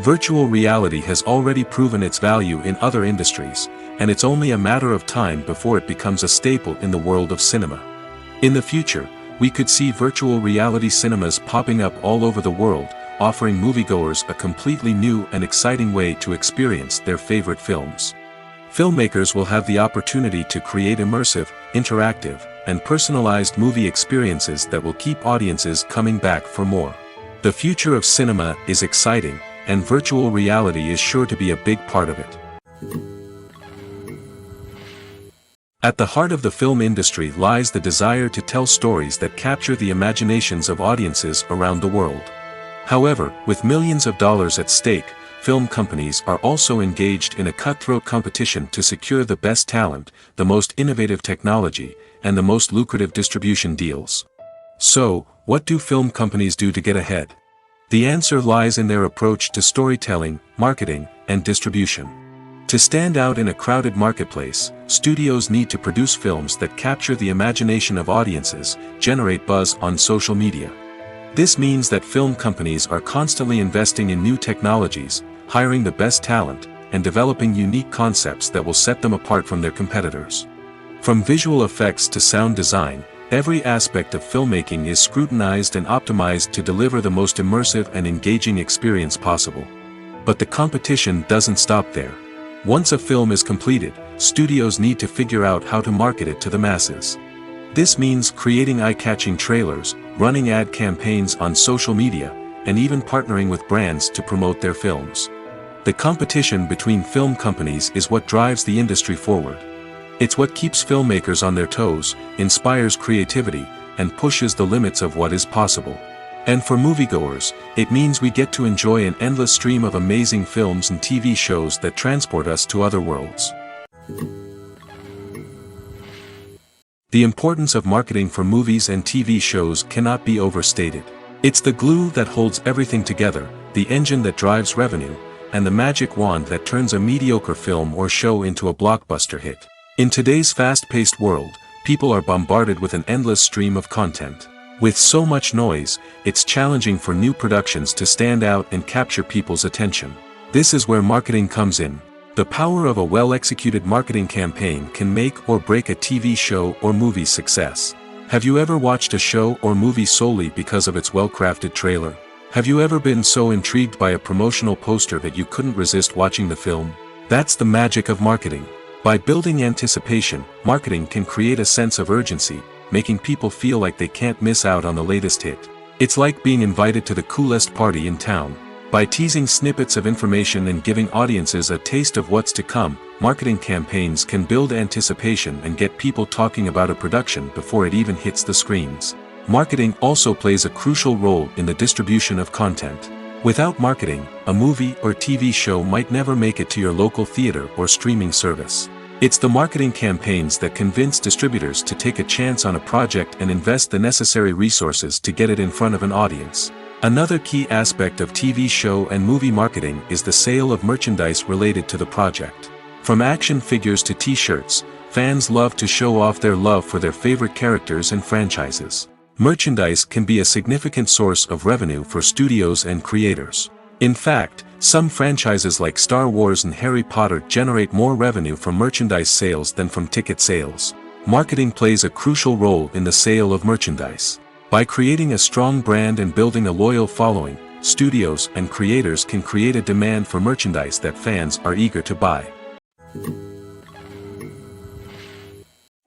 Virtual reality has already proven its value in other industries, and it's only a matter of time before it becomes a staple in the world of cinema. In the future, we could see virtual reality cinemas popping up all over the world, offering moviegoers a completely new and exciting way to experience their favorite films. Filmmakers will have the opportunity to create immersive, interactive, and personalized movie experiences that will keep audiences coming back for more. The future of cinema is exciting, and virtual reality is sure to be a big part of it. At the heart of the film industry lies the desire to tell stories that capture the imaginations of audiences around the world. However, with millions of dollars at stake, film companies are also engaged in a cutthroat competition to secure the best talent, the most innovative technology, and the most lucrative distribution deals. So, what do film companies do to get ahead? The answer lies in their approach to storytelling, marketing, and distribution. To stand out in a crowded marketplace, studios need to produce films that capture the imagination of audiences, generate buzz on social media. This means that film companies are constantly investing in new technologies, hiring the best talent, and developing unique concepts that will set them apart from their competitors. From visual effects to sound design, every aspect of filmmaking is scrutinized and optimized to deliver the most immersive and engaging experience possible. But the competition doesn't stop there. Once a film is completed, studios need to figure out how to market it to the masses. This means creating eye-catching trailers, running ad campaigns on social media, and even partnering with brands to promote their films. The competition between film companies is what drives the industry forward. It's what keeps filmmakers on their toes, inspires creativity, and pushes the limits of what is possible. And for moviegoers, it means we get to enjoy an endless stream of amazing films and TV shows that transport us to other worlds. The importance of marketing for movies and TV shows cannot be overstated. It's the glue that holds everything together, the engine that drives revenue, and the magic wand that turns a mediocre film or show into a blockbuster hit. In today's fast-paced world, people are bombarded with an endless stream of content. With so much noise, it's challenging for new productions to stand out and capture people's attention. This is where marketing comes in. The power of a well-executed marketing campaign can make or break a TV show or movie's success. Have you ever watched a show or movie solely because of its well-crafted trailer? Have you ever been so intrigued by a promotional poster that you couldn't resist watching the film? That's the magic of marketing. By building anticipation, marketing can create a sense of urgency, making people feel like they can't miss out on the latest hit. It's like being invited to the coolest party in town. By teasing snippets of information and giving audiences a taste of what's to come, marketing campaigns can build anticipation and get people talking about a production before it even hits the screens. Marketing also plays a crucial role in the distribution of content. Without marketing, a movie or TV show might never make it to your local theater or streaming service. It's the marketing campaigns that convince distributors to take a chance on a project and invest the necessary resources to get it in front of an audience. Another key aspect of TV show and movie marketing is the sale of merchandise related to the project. From action figures to t-shirts, fans love to show off their love for their favorite characters and franchises. Merchandise can be a significant source of revenue for studios and creators. In fact, some franchises like Star Wars and Harry Potter generate more revenue from merchandise sales than from ticket sales. Marketing plays a crucial role in the sale of merchandise. By creating a strong brand and building a loyal following, studios and creators can create a demand for merchandise that fans are eager to buy.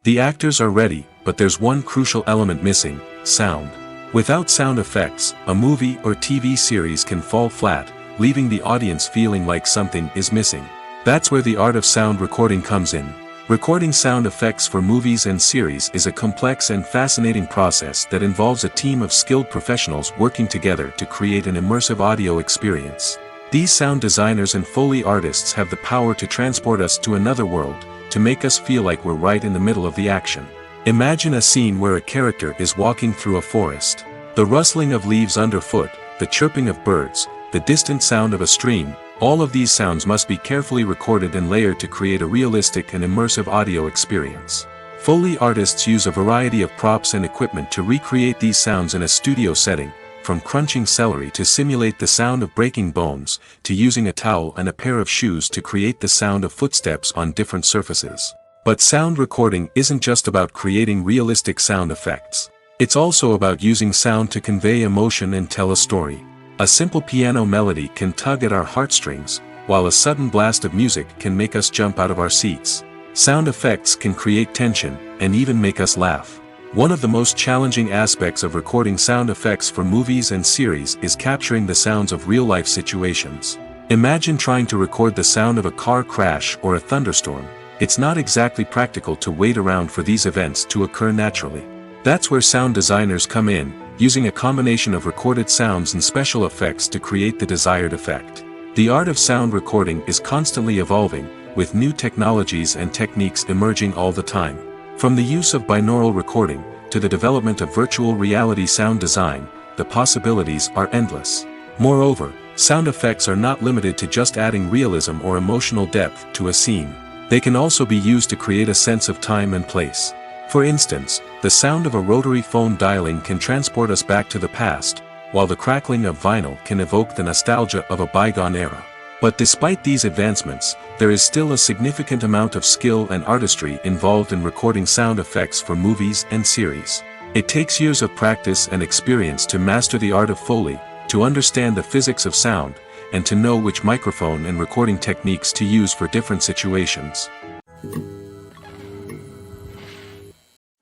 The actors are ready, but there's one crucial element missing: sound. Without sound effects, a movie or TV series can fall flat, leaving the audience feeling like something is missing. That's where the art of sound recording comes in. Recording sound effects for movies and series is a complex and fascinating process that involves a team of skilled professionals working together to create an immersive audio experience. These sound designers and Foley artists have the power to transport us to another world, to make us feel like we're right in the middle of the action. Imagine a scene where a character is walking through a forest. The rustling of leaves underfoot, the chirping of birds, the distant sound of a stream, all of these sounds must be carefully recorded and layered to create a realistic and immersive audio experience. Foley artists use a variety of props and equipment to recreate these sounds in a studio setting, from crunching celery to simulate the sound of breaking bones, to using a towel and a pair of shoes to create the sound of footsteps on different surfaces. But sound recording isn't just about creating realistic sound effects. It's also about using sound to convey emotion and tell a story. A simple piano melody can tug at our heartstrings, while a sudden blast of music can make us jump out of our seats. Sound effects can create tension, and even make us laugh. One of the most challenging aspects of recording sound effects for movies and series is capturing the sounds of real-life situations. Imagine trying to record the sound of a car crash or a thunderstorm. It's not exactly practical to wait around for these events to occur naturally. That's where sound designers come in, using a combination of recorded sounds and special effects to create the desired effect. The art of sound recording is constantly evolving, with new technologies and techniques emerging all the time. From the use of binaural recording, to the development of virtual reality sound design, the possibilities are endless. Moreover, sound effects are not limited to just adding realism or emotional depth to a scene. They can also be used to create a sense of time and place. For instance, the sound of a rotary phone dialing can transport us back to the past, while the crackling of vinyl can evoke the nostalgia of a bygone era. But despite these advancements, there is still a significant amount of skill and artistry involved in recording sound effects for movies and series. It takes years of practice and experience to master the art of Foley, to understand the physics of sound, and to know which microphone and recording techniques to use for different situations.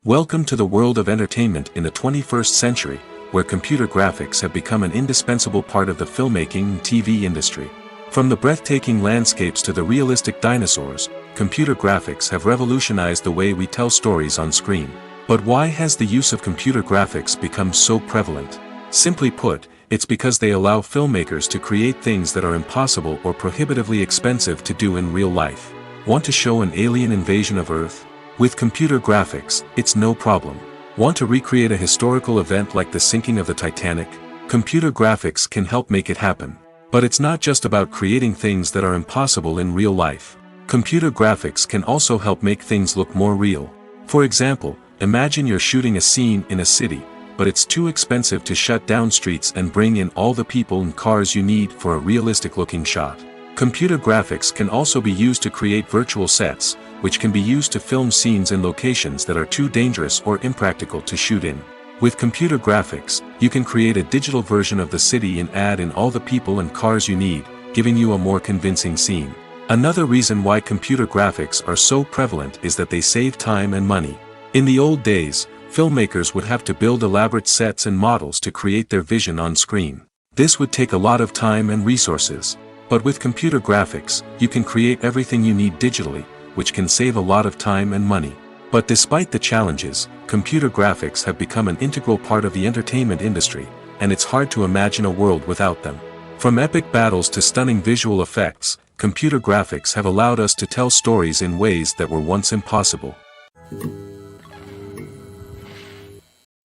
Welcome to the world of entertainment in the 21st century, where computer graphics have become an indispensable part of the filmmaking and TV industry. From the breathtaking landscapes to the realistic dinosaurs, computer graphics have revolutionized the way we tell stories on screen. But why has the use of computer graphics become so prevalent? Simply put, it's because they allow filmmakers to create things that are impossible or prohibitively expensive to do in real life. Want to show an alien invasion of Earth? With computer graphics, it's no problem. Want to recreate a historical event like the sinking of the Titanic? Computer graphics can help make it happen. But it's not just about creating things that are impossible in real life. Computer graphics can also help make things look more real. For example, imagine you're shooting a scene in a city, but it's too expensive to shut down streets and bring in all the people and cars you need for a realistic-looking shot. Computer graphics can also be used to create virtual sets, which can be used to film scenes in locations that are too dangerous or impractical to shoot in. With computer graphics, you can create a digital version of the city and add in all the people and cars you need, giving you a more convincing scene. Another reason why computer graphics are so prevalent is that they save time and money. In the old days, filmmakers would have to build elaborate sets and models to create their vision on screen. This would take a lot of time and resources. But with computer graphics, you can create everything you need digitally, which can save a lot of time and money. But despite the challenges, computer graphics have become an integral part of the entertainment industry, and it's hard to imagine a world without them. From epic battles to stunning visual effects, computer graphics have allowed us to tell stories in ways that were once impossible.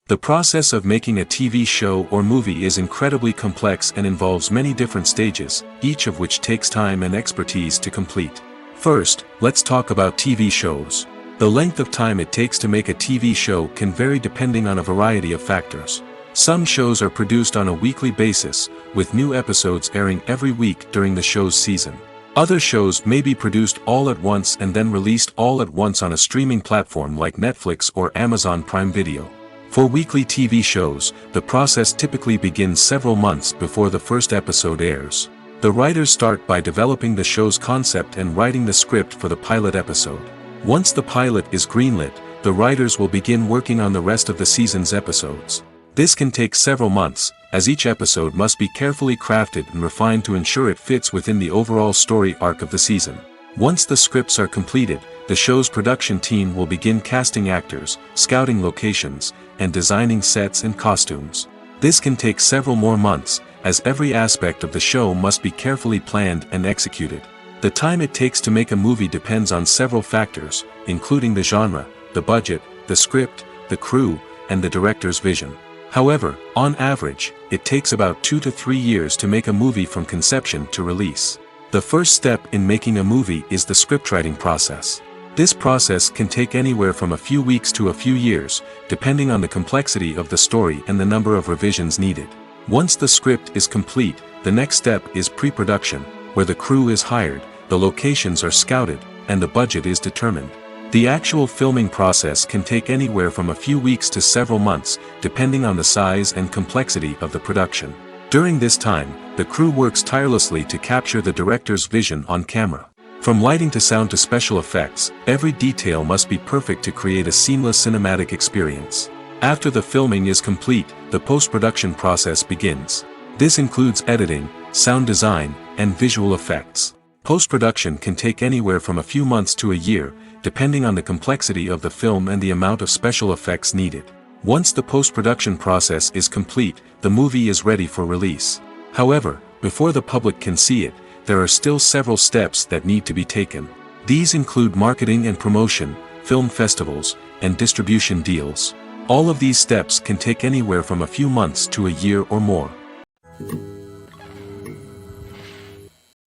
The process of making a TV show or movie is incredibly complex and involves many different stages, each of which takes time and expertise to complete. First, let's talk about TV shows. The length of time it takes to make a TV show can vary depending on a variety of factors. Some shows are produced on a weekly basis, with new episodes airing every week during the show's season. Other shows may be produced all at once and then released all at once on a streaming platform like Netflix or Amazon Prime Video. For weekly TV shows, the process typically begins several months before the first episode airs. The writers start by developing the show's concept and writing the script for the pilot episode. Once the pilot is greenlit, the writers will begin working on the rest of the season's episodes. This can take several months, as each episode must be carefully crafted and refined to ensure it fits within the overall story arc of the season. Once the scripts are completed, the show's production team will begin casting actors, scouting locations, and designing sets and costumes. This can take several more months, as every aspect of the show must be carefully planned and executed. The time it takes to make a movie depends on several factors, including the genre, the budget, the script, the crew, and the director's vision. However, on average, it takes about 2 to 3 years to make a movie from conception to release. The first step in making a movie is the scriptwriting process. This process can take anywhere from a few weeks to a few years, depending on the complexity of the story and the number of revisions needed. Once the script is complete, the next step is pre-production, where the crew is hired, the locations are scouted, and the budget is determined. The actual filming process can take anywhere from a few weeks to several months, depending on the size and complexity of the production. During this time, the crew works tirelessly to capture the director's vision on camera. From lighting to sound to special effects, every detail must be perfect to create a seamless cinematic experience. After the filming is complete, the post-production process begins. This includes editing, sound design, and visual effects. Post-production can take anywhere from a few months to a year, depending on the complexity of the film and the amount of special effects needed. Once the post-production process is complete, the movie is ready for release. However, before the public can see it, there are still several steps that need to be taken. These include marketing and promotion, film festivals, and distribution deals. All of these steps can take anywhere from a few months to a year or more.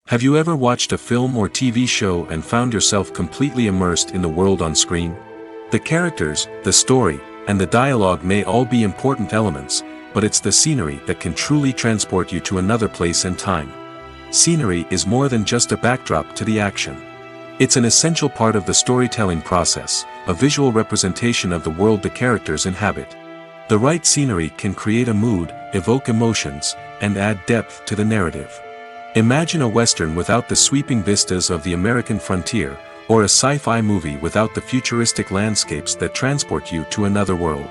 Have you ever watched a film or TV show and found yourself completely immersed in the world on screen? The characters, the story, and the dialogue may all be important elements, but it's the scenery that can truly transport you to another place and time. Scenery is more than just a backdrop to the action. It's an essential part of the storytelling process, a visual representation of the world the characters inhabit. The right scenery can create a mood, evoke emotions, and add depth to the narrative. Imagine a Western without the sweeping vistas of the American frontier, or a sci-fi movie without the futuristic landscapes that transport you to another world.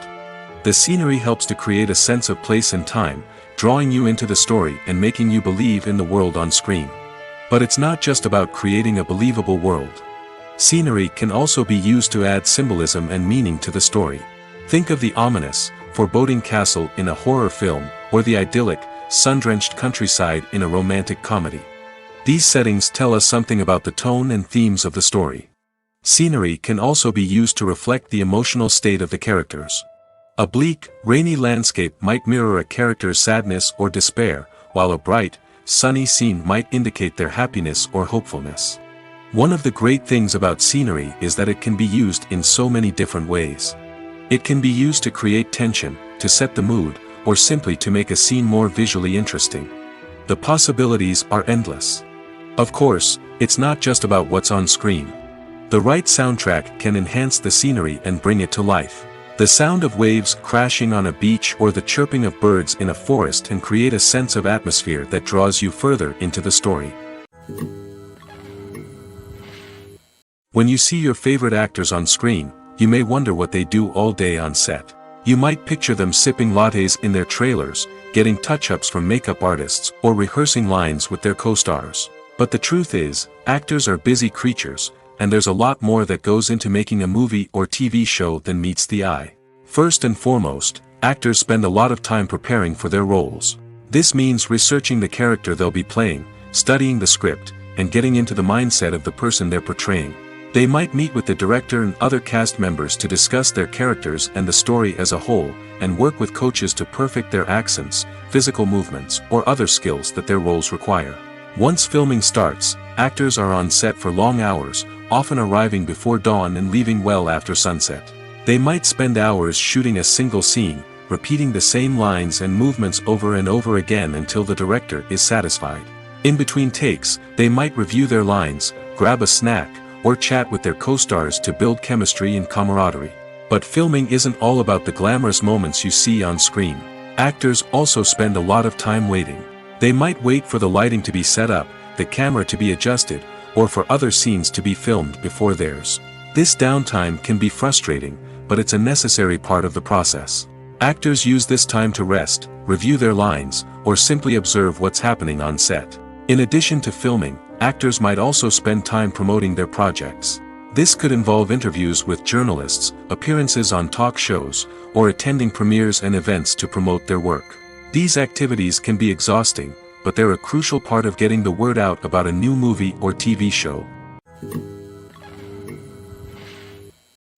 The scenery helps to create a sense of place and time, drawing you into the story and making you believe in the world on screen. But it's not just about creating a believable world. Scenery can also be used to add symbolism and meaning to the story. Think of the ominous, foreboding castle in a horror film, or the idyllic, sun-drenched countryside in a romantic comedy. These settings tell us something about the tone and themes of the story. Scenery can also be used to reflect the emotional state of the characters. A bleak, rainy landscape might mirror a character's sadness or despair, while a bright, sunny scene might indicate their happiness or hopefulness. One of the great things about scenery is that it can be used in so many different ways. It can be used to create tension, to set the mood, or simply to make a scene more visually interesting. The possibilities are endless. Of course, it's not just about what's on screen. The right soundtrack can enhance the scenery and bring it to life. The sound of waves crashing on a beach or the chirping of birds in a forest can create a sense of atmosphere that draws you further into the story. When you see your favorite actors on screen, you may wonder what they do all day on set. You might picture them sipping lattes in their trailers, getting touch-ups from makeup artists, or rehearsing lines with their co-stars. But the truth is, actors are busy creatures, and there's a lot more that goes into making a movie or TV show than meets the eye. First and foremost, actors spend a lot of time preparing for their roles. This means researching the character they'll be playing, studying the script, and getting into the mindset of the person they're portraying. They might meet with the director and other cast members to discuss their characters and the story as a whole, and work with coaches to perfect their accents, physical movements, or other skills that their roles require. Once filming starts, actors are on set for long hours, often arriving before dawn and leaving well after sunset. They might spend hours shooting a single scene, repeating the same lines and movements over and over again until the director is satisfied. In between takes, they might review their lines, grab a snack, or chat with their co-stars to build chemistry and camaraderie. But filming isn't all about the glamorous moments you see on screen. Actors also spend a lot of time waiting. They might wait for the lighting to be set up, the camera to be adjusted, or for other scenes to be filmed before theirs. This downtime can be frustrating, but it's a necessary part of the process. Actors use this time to rest, review their lines, or simply observe what's happening on set. In addition to filming, actors might also spend time promoting their projects. This could involve interviews with journalists, appearances on talk shows, or attending premieres and events to promote their work. These activities can be exhausting, but they're a crucial part of getting the word out about a new movie or TV show.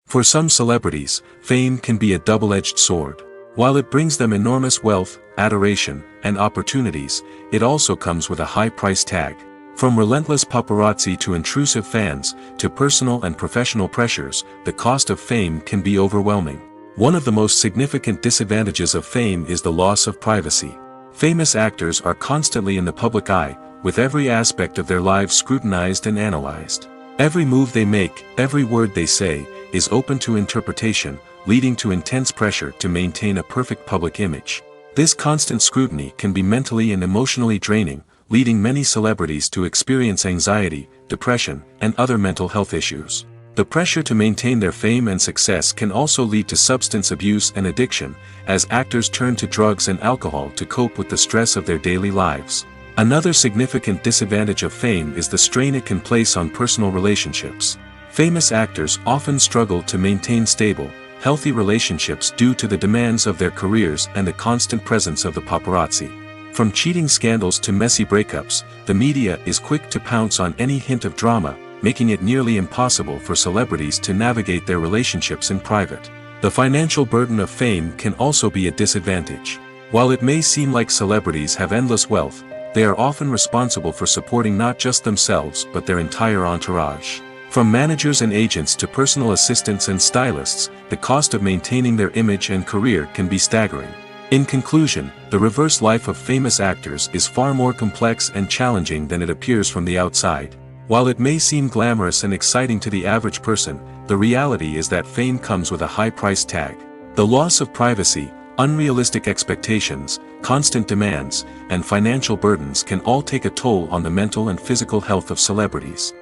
For some celebrities, fame can be a double-edged sword. While it brings them enormous wealth, adoration, and opportunities, it also comes with a high price tag. From relentless paparazzi to intrusive fans, to personal and professional pressures, the cost of fame can be overwhelming. One of the most significant disadvantages of fame is the loss of privacy. Famous actors are constantly in the public eye, with every aspect of their lives scrutinized and analyzed. Every move they make, every word they say, is open to interpretation, leading to intense pressure to maintain a perfect public image. This constant scrutiny can be mentally and emotionally draining, leading many celebrities to experience anxiety, depression, and other mental health issues. The pressure to maintain their fame and success can also lead to substance abuse and addiction, as actors turn to drugs and alcohol to cope with the stress of their daily lives. Another significant disadvantage of fame is the strain it can place on personal relationships. Famous actors often struggle to maintain stable, healthy relationships due to the demands of their careers and the constant presence of the paparazzi. From cheating scandals to messy breakups, the media is quick to pounce on any hint of drama, making it nearly impossible for celebrities to navigate their relationships in private. The financial burden of fame can also be a disadvantage. While it may seem like celebrities have endless wealth, they are often responsible for supporting not just themselves but their entire entourage. From managers and agents to personal assistants and stylists, the cost of maintaining their image and career can be staggering. In conclusion, the reverse life of famous actors is far more complex and challenging than it appears from the outside. While it may seem glamorous and exciting to the average person, the reality is that fame comes with a high price tag. The loss of privacy, unrealistic expectations, constant demands, and financial burdens can all take a toll on the mental and physical health of celebrities.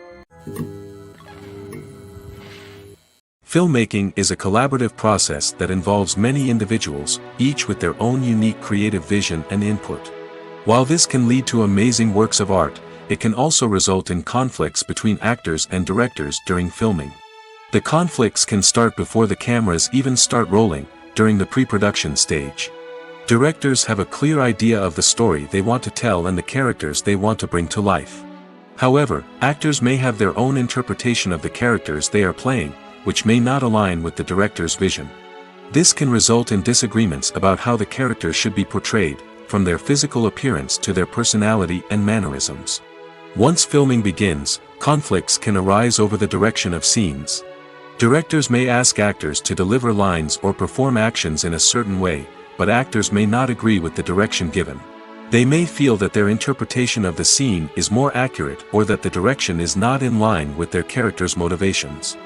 Filmmaking is a collaborative process that involves many individuals, each with their own unique creative vision and input. While this can lead to amazing works of art, it can also result in conflicts between actors and directors during filming. The conflicts can start before the cameras even start rolling, during the pre-production stage. Directors have a clear idea of the story they want to tell and the characters they want to bring to life. However, actors may have their own interpretation of the characters they are playing, which may not align with the director's vision. This can result in disagreements about how the characters should be portrayed, from their physical appearance to their personality and mannerisms. Once filming begins, conflicts can arise over the direction of scenes. Directors may ask actors to deliver lines or perform actions in a certain way, but actors may not agree with the direction given. They may feel that their interpretation of the scene is more accurate or that the direction is not in line with their character's motivations.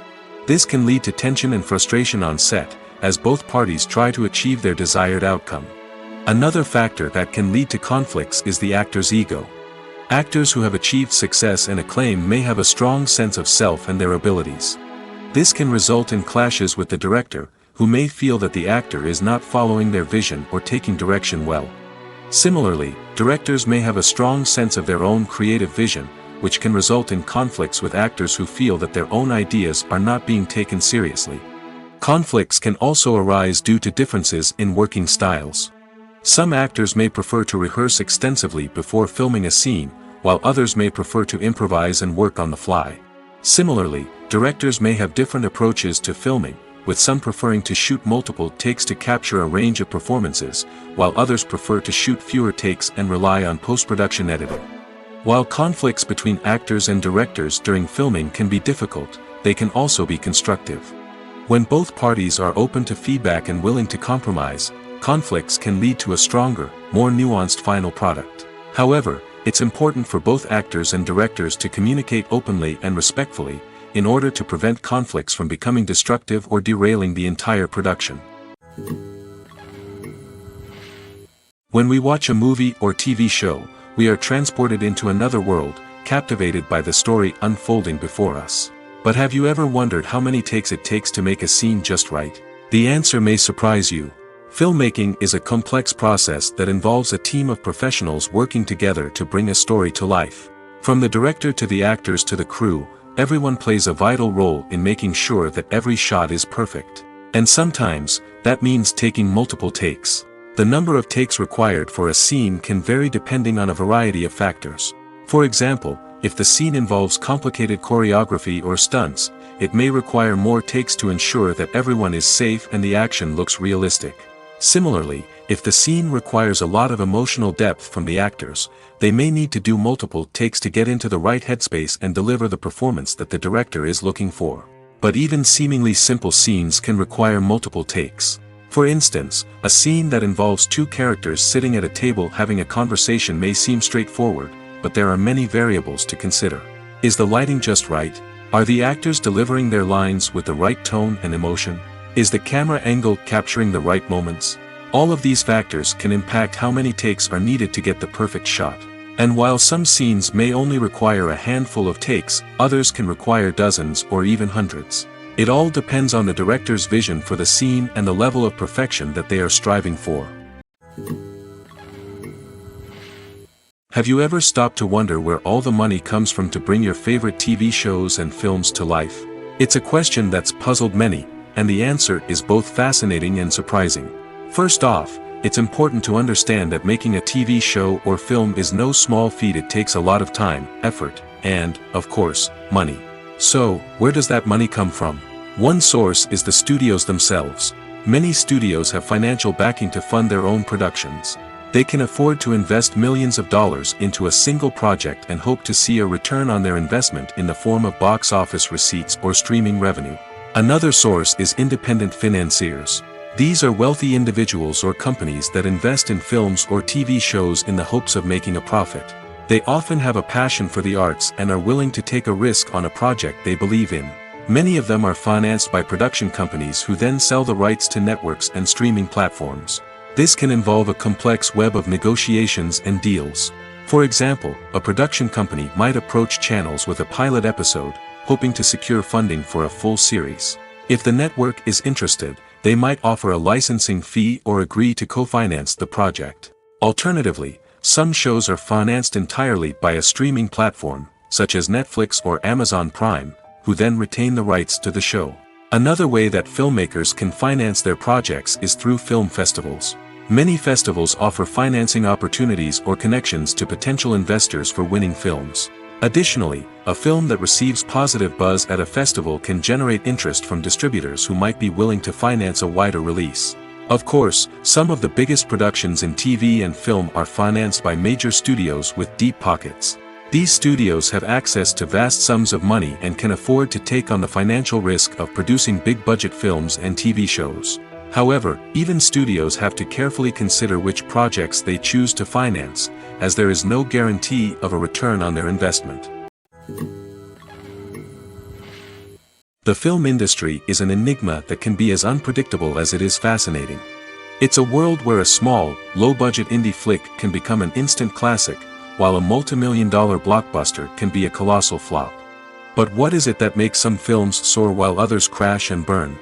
This can lead to tension and frustration on set, as both parties try to achieve their desired outcome. Another factor that can lead to conflicts is the actor's ego. Actors who have achieved success and acclaim may have a strong sense of self and their abilities. This can result in clashes with the director, who may feel that the actor is not following their vision or taking direction well. Similarly, directors may have a strong sense of their own creative vision, which can result in conflicts with actors who feel that their own ideas are not being taken seriously. Conflicts can also arise due to differences in working styles. Some actors may prefer to rehearse extensively before filming a scene, while others may prefer to improvise and work on the fly. Similarly, directors may have different approaches to filming, with some preferring to shoot multiple takes to capture a range of performances, while others prefer to shoot fewer takes and rely on post-production editing. While conflicts between actors and directors during filming can be difficult, they can also be constructive. When both parties are open to feedback and willing to compromise, conflicts can lead to a stronger, more nuanced final product. However, it's important for both actors and directors to communicate openly and respectfully, in order to prevent conflicts from becoming destructive or derailing the entire production. When we watch a movie or TV show, we are transported into another world, captivated by the story unfolding before us. But have you ever wondered how many takes it takes to make a scene just right? The answer may surprise you. Filmmaking is a complex process that involves a team of professionals working together to bring a story to life. From the director to the actors to the crew, everyone plays a vital role in making sure that every shot is perfect. And sometimes, that means taking multiple takes. The number of takes required for a scene can vary depending on a variety of factors. For example, if the scene involves complicated choreography or stunts, it may require more takes to ensure that everyone is safe and the action looks realistic. Similarly, if the scene requires a lot of emotional depth from the actors, they may need to do multiple takes to get into the right headspace and deliver the performance that the director is looking for. But even seemingly simple scenes can require multiple takes. For instance, a scene that involves two characters sitting at a table having a conversation may seem straightforward, but there are many variables to consider. Is the lighting just right? Are the actors delivering their lines with the right tone and emotion? Is the camera angle capturing the right moments? All of these factors can impact how many takes are needed to get the perfect shot. And while some scenes may only require a handful of takes, others can require dozens or even hundreds. It all depends on the director's vision for the scene and the level of perfection that they are striving for. Have you ever stopped to wonder where all the money comes from to bring your favorite TV shows and films to life? It's a question that's puzzled many, and the answer is both fascinating and surprising. First off, it's important to understand that making a TV show or film is no small feat. It takes a lot of time, effort, and, of course, money. So, where does that money come from? One source is the studios themselves. Many studios have financial backing to fund their own productions. They can afford to invest millions of dollars into a single project and hope to see a return on their investment in the form of box office receipts or streaming revenue. Another source is independent financiers. These are wealthy individuals or companies that invest in films or TV shows in the hopes of making a profit. They often have a passion for the arts and are willing to take a risk on a project they believe in. Many of them are financed by production companies who then sell the rights to networks and streaming platforms. This can involve a complex web of negotiations and deals. For example, a production company might approach channels with a pilot episode, hoping to secure funding for a full series. If the network is interested, they might offer a licensing fee or agree to co-finance the project. Alternatively, some shows are financed entirely by a streaming platform, such as Netflix or Amazon Prime, who then retain the rights to the show. Another way that filmmakers can finance their projects is through film festivals. Many festivals offer financing opportunities or connections to potential investors for winning films. Additionally, a film that receives positive buzz at a festival can generate interest from distributors who might be willing to finance a wider release. Of course, some of the biggest productions in TV and film are financed by major studios with deep pockets. These studios have access to vast sums of money and can afford to take on the financial risk of producing big-budget films and TV shows. However, even studios have to carefully consider which projects they choose to finance, as there is no guarantee of a return on their investment. The film industry is an enigma that can be as unpredictable as it is fascinating. It's a world where a small, low-budget indie flick can become an instant classic, while a multi-million-dollar blockbuster can be a colossal flop. But what is it that makes some films soar while others crash and burn?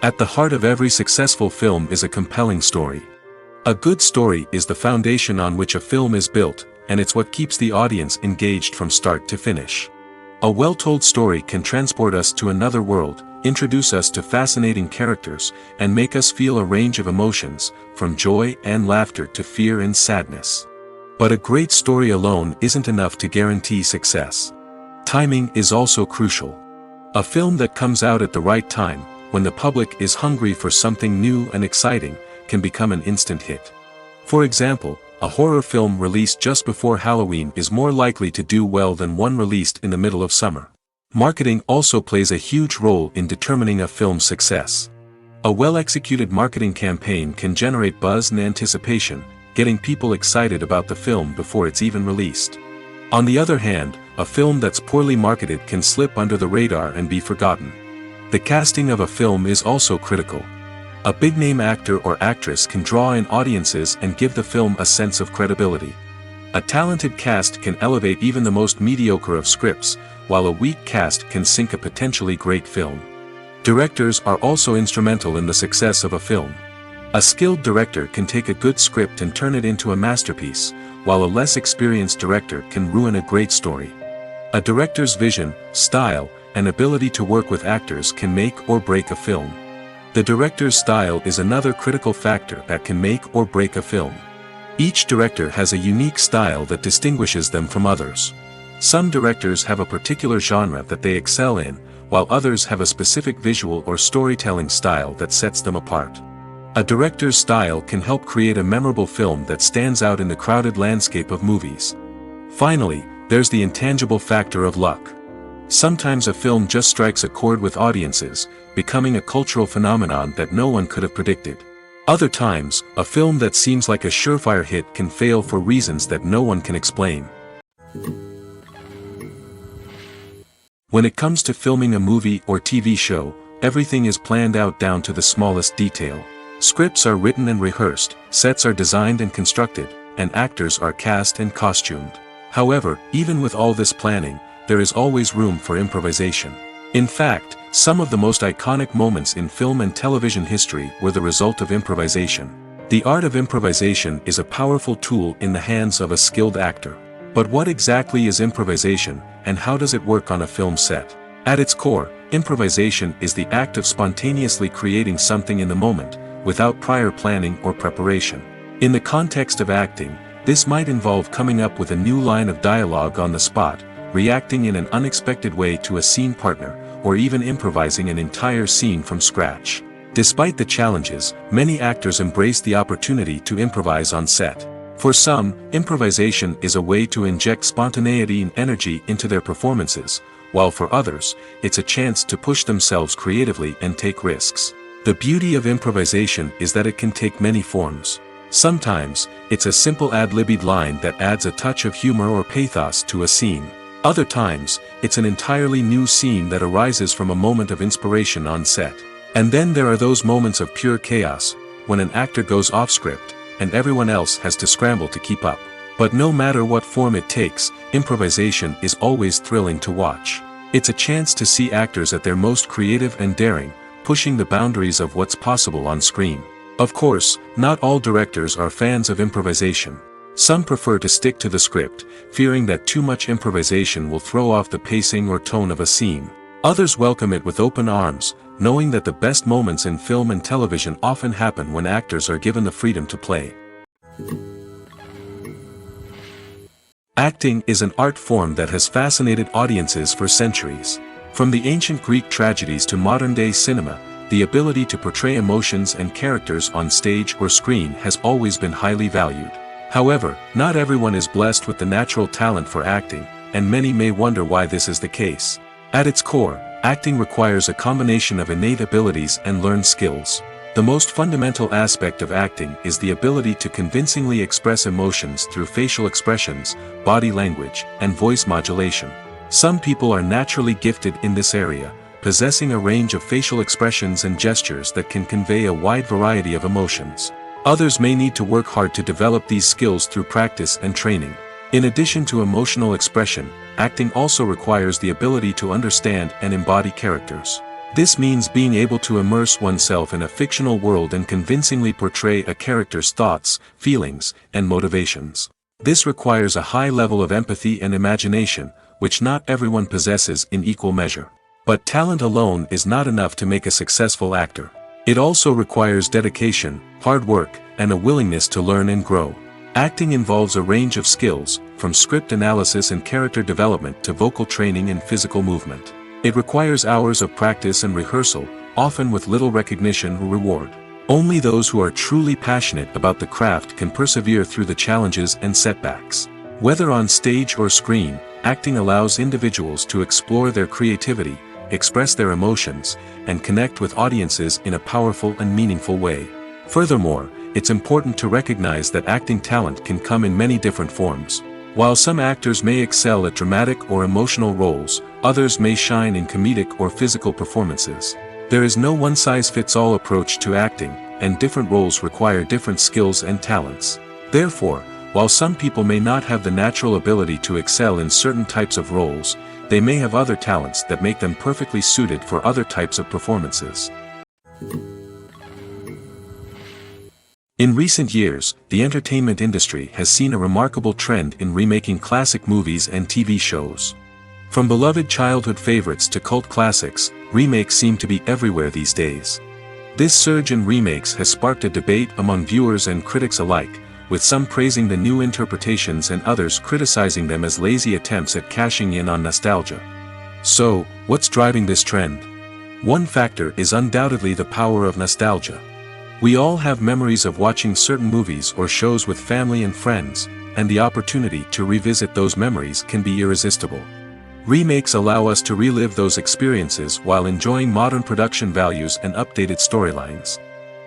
At the heart of every successful film is a compelling story. A good story is the foundation on which a film is built, and it's what keeps the audience engaged from start to finish. A well-told story can transport us to another world, introduce us to fascinating characters, and make us feel a range of emotions, from joy and laughter to fear and sadness. But a great story alone isn't enough to guarantee success. Timing is also crucial. A film that comes out at the right time, when the public is hungry for something new and exciting, can become an instant hit. For example, a horror film released just before Halloween is more likely to do well than one released in the middle of summer. Marketing also plays a huge role in determining a film's success. A well-executed marketing campaign can generate buzz and anticipation, getting people excited about the film before it's even released. On the other hand, a film that's poorly marketed can slip under the radar and be forgotten. The casting of a film is also critical. A big-name actor or actress can draw in audiences and give the film a sense of credibility. A talented cast can elevate even the most mediocre of scripts, while a weak cast can sink a potentially great film. Directors are also instrumental in the success of a film. A skilled director can take a good script and turn it into a masterpiece, while a less experienced director can ruin a great story. A director's vision, style, and ability to work with actors can make or break a film. The director's style is another critical factor that can make or break a film. Each director has a unique style that distinguishes them from others. Some directors have a particular genre that they excel in, while others have a specific visual or storytelling style that sets them apart. A director's style can help create a memorable film that stands out in the crowded landscape of movies. Finally, there's the intangible factor of luck. Sometimes a film just strikes a chord with audiences, becoming a cultural phenomenon that no one could have predicted. Other times, a film that seems like a surefire hit can fail for reasons that no one can explain. When it comes to filming a movie or TV show, everything is planned out down to the smallest detail. Scripts are written and rehearsed, sets are designed and constructed, and actors are cast and costumed. However, even with all this planning, there is always room for improvisation. In fact, some of the most iconic moments in film and television history were the result of improvisation. The art of improvisation is a powerful tool in the hands of a skilled actor. But what exactly is improvisation, and how does it work on a film set? At its core, improvisation is the act of spontaneously creating something in the moment, without prior planning or preparation. In the context of acting, this might involve coming up with a new line of dialogue on the spot, reacting in an unexpected way to a scene partner, or even improvising an entire scene from scratch. Despite the challenges, many actors embrace the opportunity to improvise on set. For some, improvisation is a way to inject spontaneity and energy into their performances, while for others, it's a chance to push themselves creatively and take risks. The beauty of improvisation is that it can take many forms. Sometimes, it's a simple ad-libbed line that adds a touch of humor or pathos to a scene. Other times, it's an entirely new scene that arises from a moment of inspiration on set. And then there are those moments of pure chaos, when an actor goes off script, and everyone else has to scramble to keep up. But no matter what form it takes, improvisation is always thrilling to watch. It's a chance to see actors at their most creative and daring, pushing the boundaries of what's possible on screen. Of course, not all directors are fans of improvisation. Some prefer to stick to the script, fearing that too much improvisation will throw off the pacing or tone of a scene. Others welcome it with open arms, knowing that the best moments in film and television often happen when actors are given the freedom to play. Acting is an art form that has fascinated audiences for centuries. From the ancient Greek tragedies to modern-day cinema, the ability to portray emotions and characters on stage or screen has always been highly valued. However, not everyone is blessed with the natural talent for acting, and many may wonder why this is the case. At its core, acting requires a combination of innate abilities and learned skills. The most fundamental aspect of acting is the ability to convincingly express emotions through facial expressions, body language, and voice modulation. Some people are naturally gifted in this area, possessing a range of facial expressions and gestures that can convey a wide variety of emotions. Others may need to work hard to develop these skills through practice and training. In addition to emotional expression, acting also requires the ability to understand and embody characters. This means being able to immerse oneself in a fictional world and convincingly portray a character's thoughts, feelings, and motivations. This requires a high level of empathy and imagination, which not everyone possesses in equal measure. But talent alone is not enough to make a successful actor. It also requires dedication, hard work, and a willingness to learn and grow. Acting involves a range of skills, from script analysis and character development to vocal training and physical movement. It requires hours of practice and rehearsal, often with little recognition or reward. Only those who are truly passionate about the craft can persevere through the challenges and setbacks. Whether on stage or screen, acting allows individuals to explore their creativity, express their emotions, and connect with audiences in a powerful and meaningful way. Furthermore, it's important to recognize that acting talent can come in many different forms. While some actors may excel at dramatic or emotional roles, others may shine in comedic or physical performances. There is no one-size-fits-all approach to acting, and different roles require different skills and talents. Therefore, while some people may not have the natural ability to excel in certain types of roles, they may have other talents that make them perfectly suited for other types of performances. In recent years, the entertainment industry has seen a remarkable trend in remaking classic movies and TV shows. From beloved childhood favorites to cult classics, remakes seem to be everywhere these days. This surge in remakes has sparked a debate among viewers and critics alike, with some praising the new interpretations and others criticizing them as lazy attempts at cashing in on nostalgia. So, what's driving this trend? One factor is undoubtedly the power of nostalgia. We all have memories of watching certain movies or shows with family and friends, and the opportunity to revisit those memories can be irresistible. Remakes allow us to relive those experiences while enjoying modern production values and updated storylines.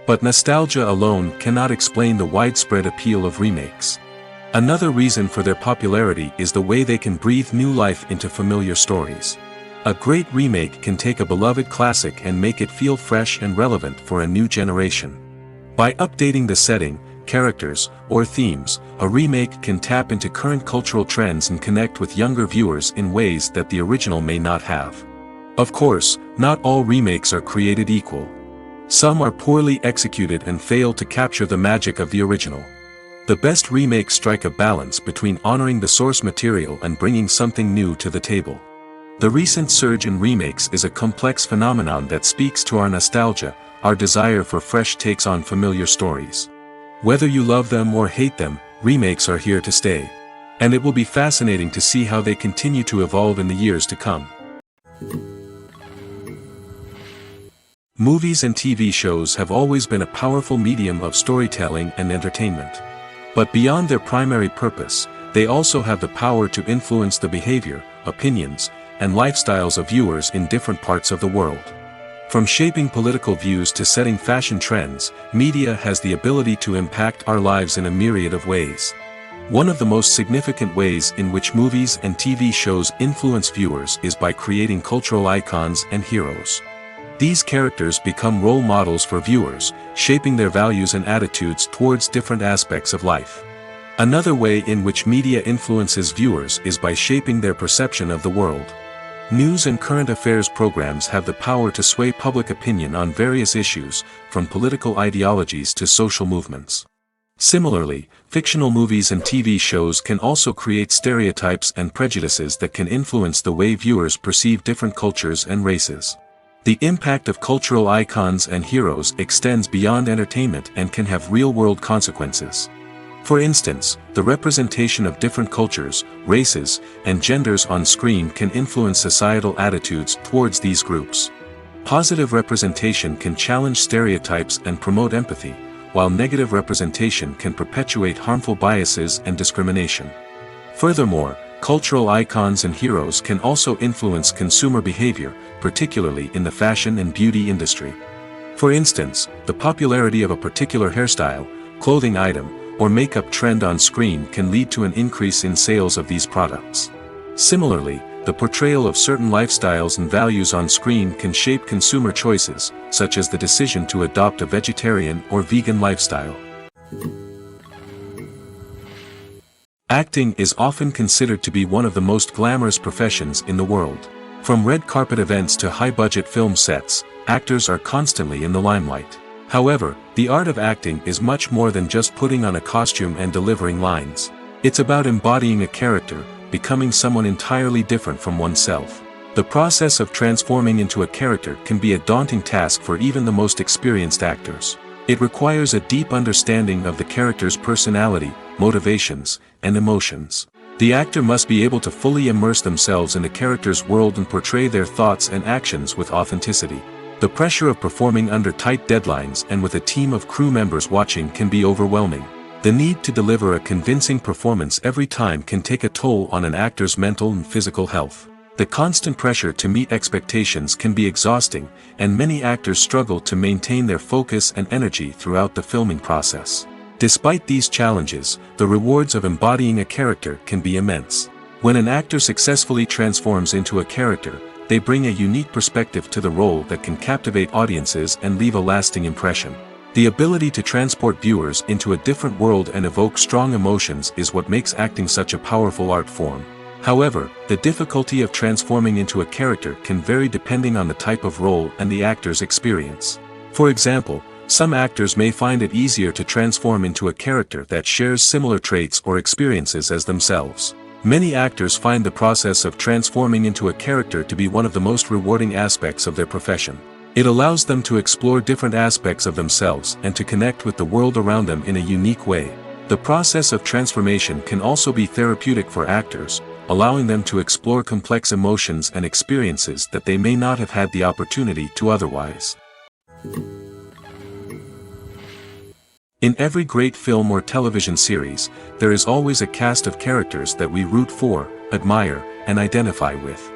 But nostalgia alone cannot explain the widespread appeal of remakes. Another reason for their popularity is the way they can breathe new life into familiar stories. A great remake can take a beloved classic and make it feel fresh and relevant for a new generation. By updating the setting, characters, or themes, a remake can tap into current cultural trends and connect with younger viewers in ways that the original may not have. Of course, not all remakes are created equal. Some are poorly executed and fail to capture the magic of the original. The best remakes strike a balance between honoring the source material and bringing something new to the table. The recent surge in remakes is a complex phenomenon that speaks to our nostalgia, our desire for fresh takes on familiar stories. Whether you love them or hate them, remakes are here to stay. And it will be fascinating to see how they continue to evolve in the years to come. Movies and TV shows have always been a powerful medium of storytelling and entertainment. But beyond their primary purpose, they also have the power to influence the behavior, opinions, and lifestyles of viewers in different parts of the world. From shaping political views to setting fashion trends, media has the ability to impact our lives in a myriad of ways. One of the most significant ways in which movies and TV shows influence viewers is by creating cultural icons and heroes. These characters become role models for viewers, shaping their values and attitudes towards different aspects of life. Another way in which media influences viewers is by shaping their perception of the world. News and current affairs programs have the power to sway public opinion on various issues, from political ideologies to social movements. Similarly, fictional movies and TV shows can also create stereotypes and prejudices that can influence the way viewers perceive different cultures and races. The impact of cultural icons and heroes extends beyond entertainment and can have real-world consequences. For instance, the representation of different cultures, races, and genders on screen can influence societal attitudes towards these groups. Positive representation can challenge stereotypes and promote empathy, while negative representation can perpetuate harmful biases and discrimination. Furthermore, cultural icons and heroes can also influence consumer behavior, particularly in the fashion and beauty industry. For instance, the popularity of a particular hairstyle, clothing item, or makeup trend on screen can lead to an increase in sales of these products. Similarly, the portrayal of certain lifestyles and values on screen can shape consumer choices, such as the decision to adopt a vegetarian or vegan lifestyle. Acting is often considered to be one of the most glamorous professions in the world. From red carpet events to high-budget film sets, actors are constantly in the limelight. However, the art of acting is much more than just putting on a costume and delivering lines. It's about embodying a character, becoming someone entirely different from oneself. The process of transforming into a character can be a daunting task for even the most experienced actors. It requires a deep understanding of the character's personality, motivations, and emotions. The actor must be able to fully immerse themselves in the character's world and portray their thoughts and actions with authenticity. The pressure of performing under tight deadlines and with a team of crew members watching can be overwhelming. The need to deliver a convincing performance every time can take a toll on an actor's mental and physical health. The constant pressure to meet expectations can be exhausting, and many actors struggle to maintain their focus and energy throughout the filming process. Despite these challenges, the rewards of embodying a character can be immense. When an actor successfully transforms into a character, they bring a unique perspective to the role that can captivate audiences and leave a lasting impression. The ability to transport viewers into a different world and evoke strong emotions is what makes acting such a powerful art form. However, the difficulty of transforming into a character can vary depending on the type of role and the actor's experience. For example, some actors may find it easier to transform into a character that shares similar traits or experiences as themselves. Many actors find the process of transforming into a character to be one of the most rewarding aspects of their profession. It allows them to explore different aspects of themselves and to connect with the world around them in a unique way. The process of transformation can also be therapeutic for actors, allowing them to explore complex emotions and experiences that they may not have had the opportunity to otherwise. In every great film or television series, there is always a cast of characters that we root for, admire, and identify with.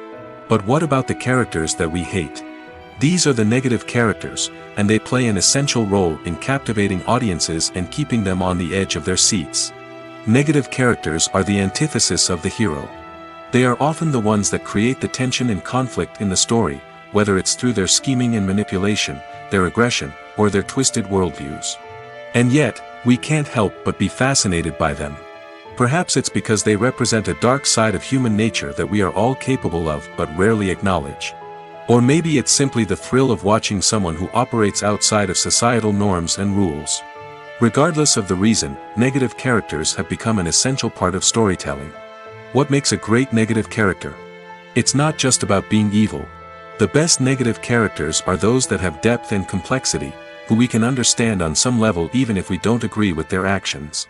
But what about the characters that we hate? These are the negative characters, and they play an essential role in captivating audiences and keeping them on the edge of their seats. Negative characters are the antithesis of the hero. They are often the ones that create the tension and conflict in the story, whether it's through their scheming and manipulation, their aggression, or their twisted worldviews. And yet, we can't help but be fascinated by them. Perhaps it's because they represent a dark side of human nature that we are all capable of but rarely acknowledge. Or maybe it's simply the thrill of watching someone who operates outside of societal norms and rules. Regardless of the reason, negative characters have become an essential part of storytelling. What makes a great negative character? It's not just about being evil. The best negative characters are those that have depth and complexity, who we can understand on some level even if we don't agree with their actions.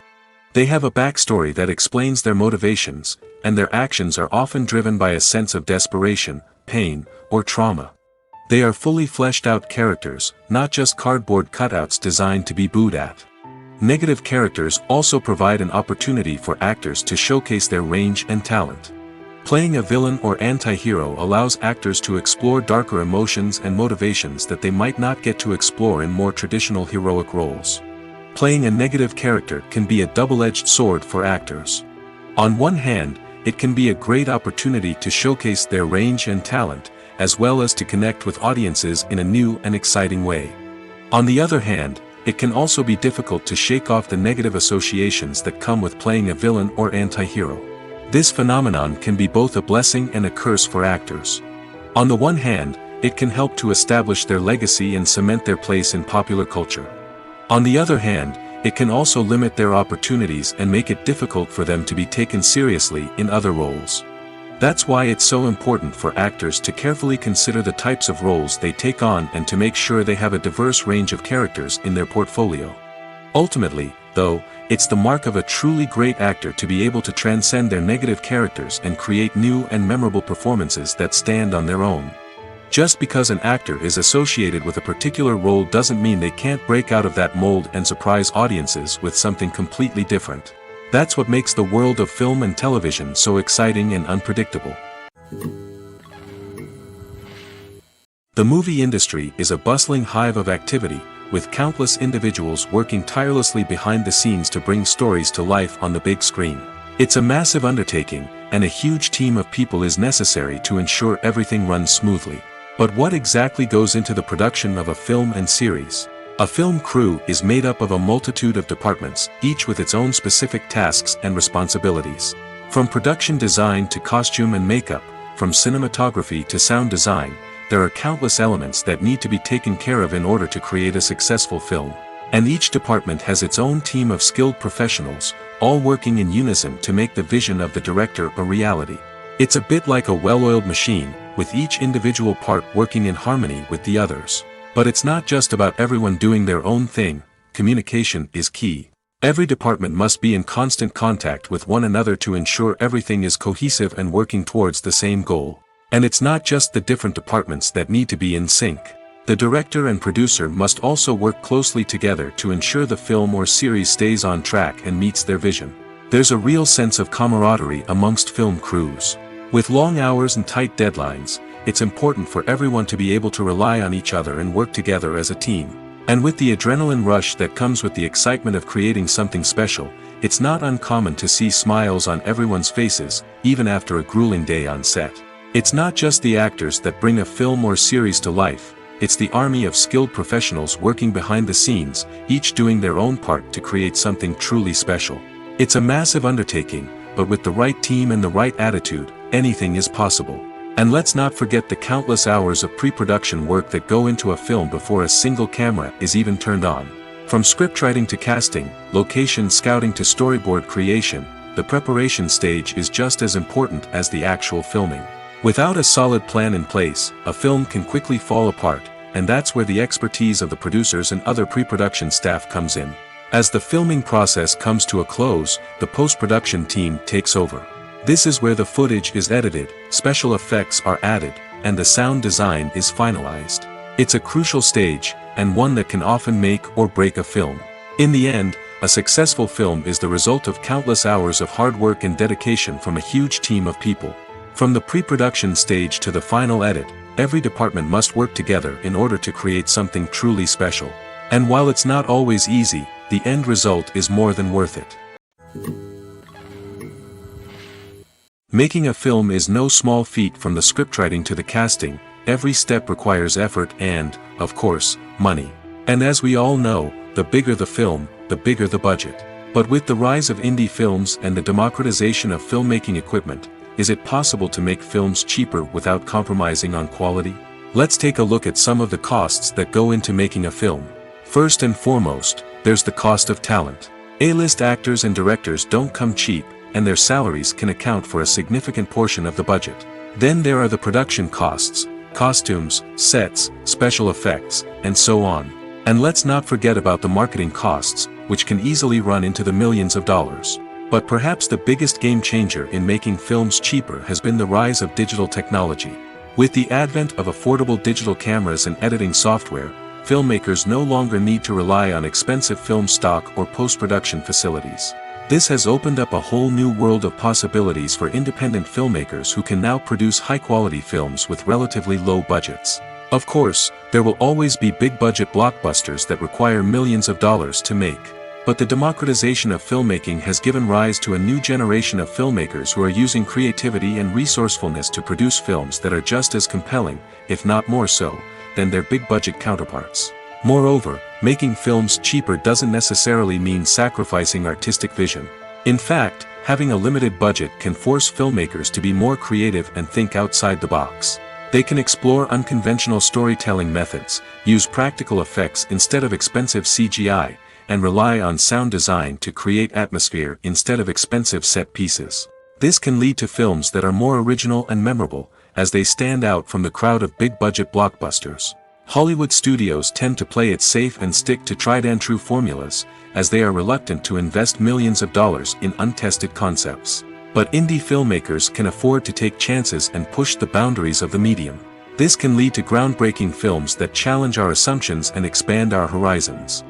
They have a backstory that explains their motivations, and their actions are often driven by a sense of desperation, pain, or trauma. They are fully fleshed out characters, not just cardboard cutouts designed to be booed at. Negative characters also provide an opportunity for actors to showcase their range and talent. Playing a villain or anti-hero allows actors to explore darker emotions and motivations that they might not get to explore in more traditional heroic roles. Playing a negative character can be a double-edged sword for actors. On one hand, it can be a great opportunity to showcase their range and talent, as well as to connect with audiences in a new and exciting way. On the other hand, it can also be difficult to shake off the negative associations that come with playing a villain or anti-hero. This phenomenon can be both a blessing and a curse for actors. On the one hand, it can help to establish their legacy and cement their place in popular culture. On the other hand, it can also limit their opportunities and make it difficult for them to be taken seriously in other roles. That's why it's so important for actors to carefully consider the types of roles they take on and to make sure they have a diverse range of characters in their portfolio. Ultimately, though, it's the mark of a truly great actor to be able to transcend their negative characters and create new and memorable performances that stand on their own. Just because an actor is associated with a particular role doesn't mean they can't break out of that mold and surprise audiences with something completely different. That's what makes the world of film and television so exciting and unpredictable. The movie industry is a bustling hive of activity, with countless individuals working tirelessly behind the scenes to bring stories to life on the big screen. It's a massive undertaking, and a huge team of people is necessary to ensure everything runs smoothly. But what exactly goes into the production of a film and series? A film crew is made up of a multitude of departments, each with its own specific tasks and responsibilities. From production design to costume and makeup, from cinematography to sound design, there are countless elements that need to be taken care of in order to create a successful film. And each department has its own team of skilled professionals, all working in unison to make the vision of the director a reality. It's a bit like a well-oiled machine, with each individual part working in harmony with the others. But it's not just about everyone doing their own thing. Communication is key. Every department must be in constant contact with one another to ensure everything is cohesive and working towards the same goal. And it's not just the different departments that need to be in sync. The director and producer must also work closely together to ensure the film or series stays on track and meets their vision. There's a real sense of camaraderie amongst film crews. With long hours and tight deadlines, it's important for everyone to be able to rely on each other and work together as a team. And with the adrenaline rush that comes with the excitement of creating something special, it's not uncommon to see smiles on everyone's faces, even after a grueling day on set. It's not just the actors that bring a film or series to life, it's the army of skilled professionals working behind the scenes, each doing their own part to create something truly special. It's a massive undertaking, but with the right team and the right attitude, anything is possible. And let's not forget the countless hours of pre-production work that go into a film before a single camera is even turned on. From scriptwriting to casting, location scouting to storyboard creation, the preparation stage is just as important as the actual filming. Without a solid plan in place, a film can quickly fall apart, and that's where the expertise of the producers and other pre-production staff comes in. As the filming process comes to a close, the post-production team takes over. This is where the footage is edited, special effects are added, and the sound design is finalized. It's a crucial stage, and one that can often make or break a film. In the end, a successful film is the result of countless hours of hard work and dedication from a huge team of people. From the pre-production stage to the final edit, every department must work together in order to create something truly special. And while it's not always easy, the end result is more than worth it. Making a film is no small feat. From the scriptwriting to the casting, every step requires effort and, of course, money. And as we all know, the bigger the film, the bigger the budget. But with the rise of indie films and the democratization of filmmaking equipment, is it possible to make films cheaper without compromising on quality? Let's take a look at some of the costs that go into making a film. First and foremost, there's the cost of talent. A-list actors and directors don't come cheap, and their salaries can account for a significant portion of the budget. Then there are the production costs, costumes, sets, special effects, and so on. And let's not forget about the marketing costs, which can easily run into the millions of dollars. But perhaps the biggest game changer in making films cheaper has been the rise of digital technology. With the advent of affordable digital cameras and editing software, filmmakers no longer need to rely on expensive film stock or post-production facilities. This has opened up a whole new world of possibilities for independent filmmakers who can now produce high-quality films with relatively low budgets. Of course, there will always be big-budget blockbusters that require millions of dollars to make. But the democratization of filmmaking has given rise to a new generation of filmmakers who are using creativity and resourcefulness to produce films that are just as compelling, if not more so, than their big-budget counterparts. Moreover, making films cheaper doesn't necessarily mean sacrificing artistic vision. In fact, having a limited budget can force filmmakers to be more creative and think outside the box. They can explore unconventional storytelling methods, use practical effects instead of expensive CGI, and rely on sound design to create atmosphere instead of expensive set pieces. This can lead to films that are more original and memorable, as they stand out from the crowd of big-budget blockbusters. Hollywood studios tend to play it safe and stick to tried-and-true formulas, as they are reluctant to invest millions of dollars in untested concepts. But indie filmmakers can afford to take chances and push the boundaries of the medium. This can lead to groundbreaking films that challenge our assumptions and expand our horizons.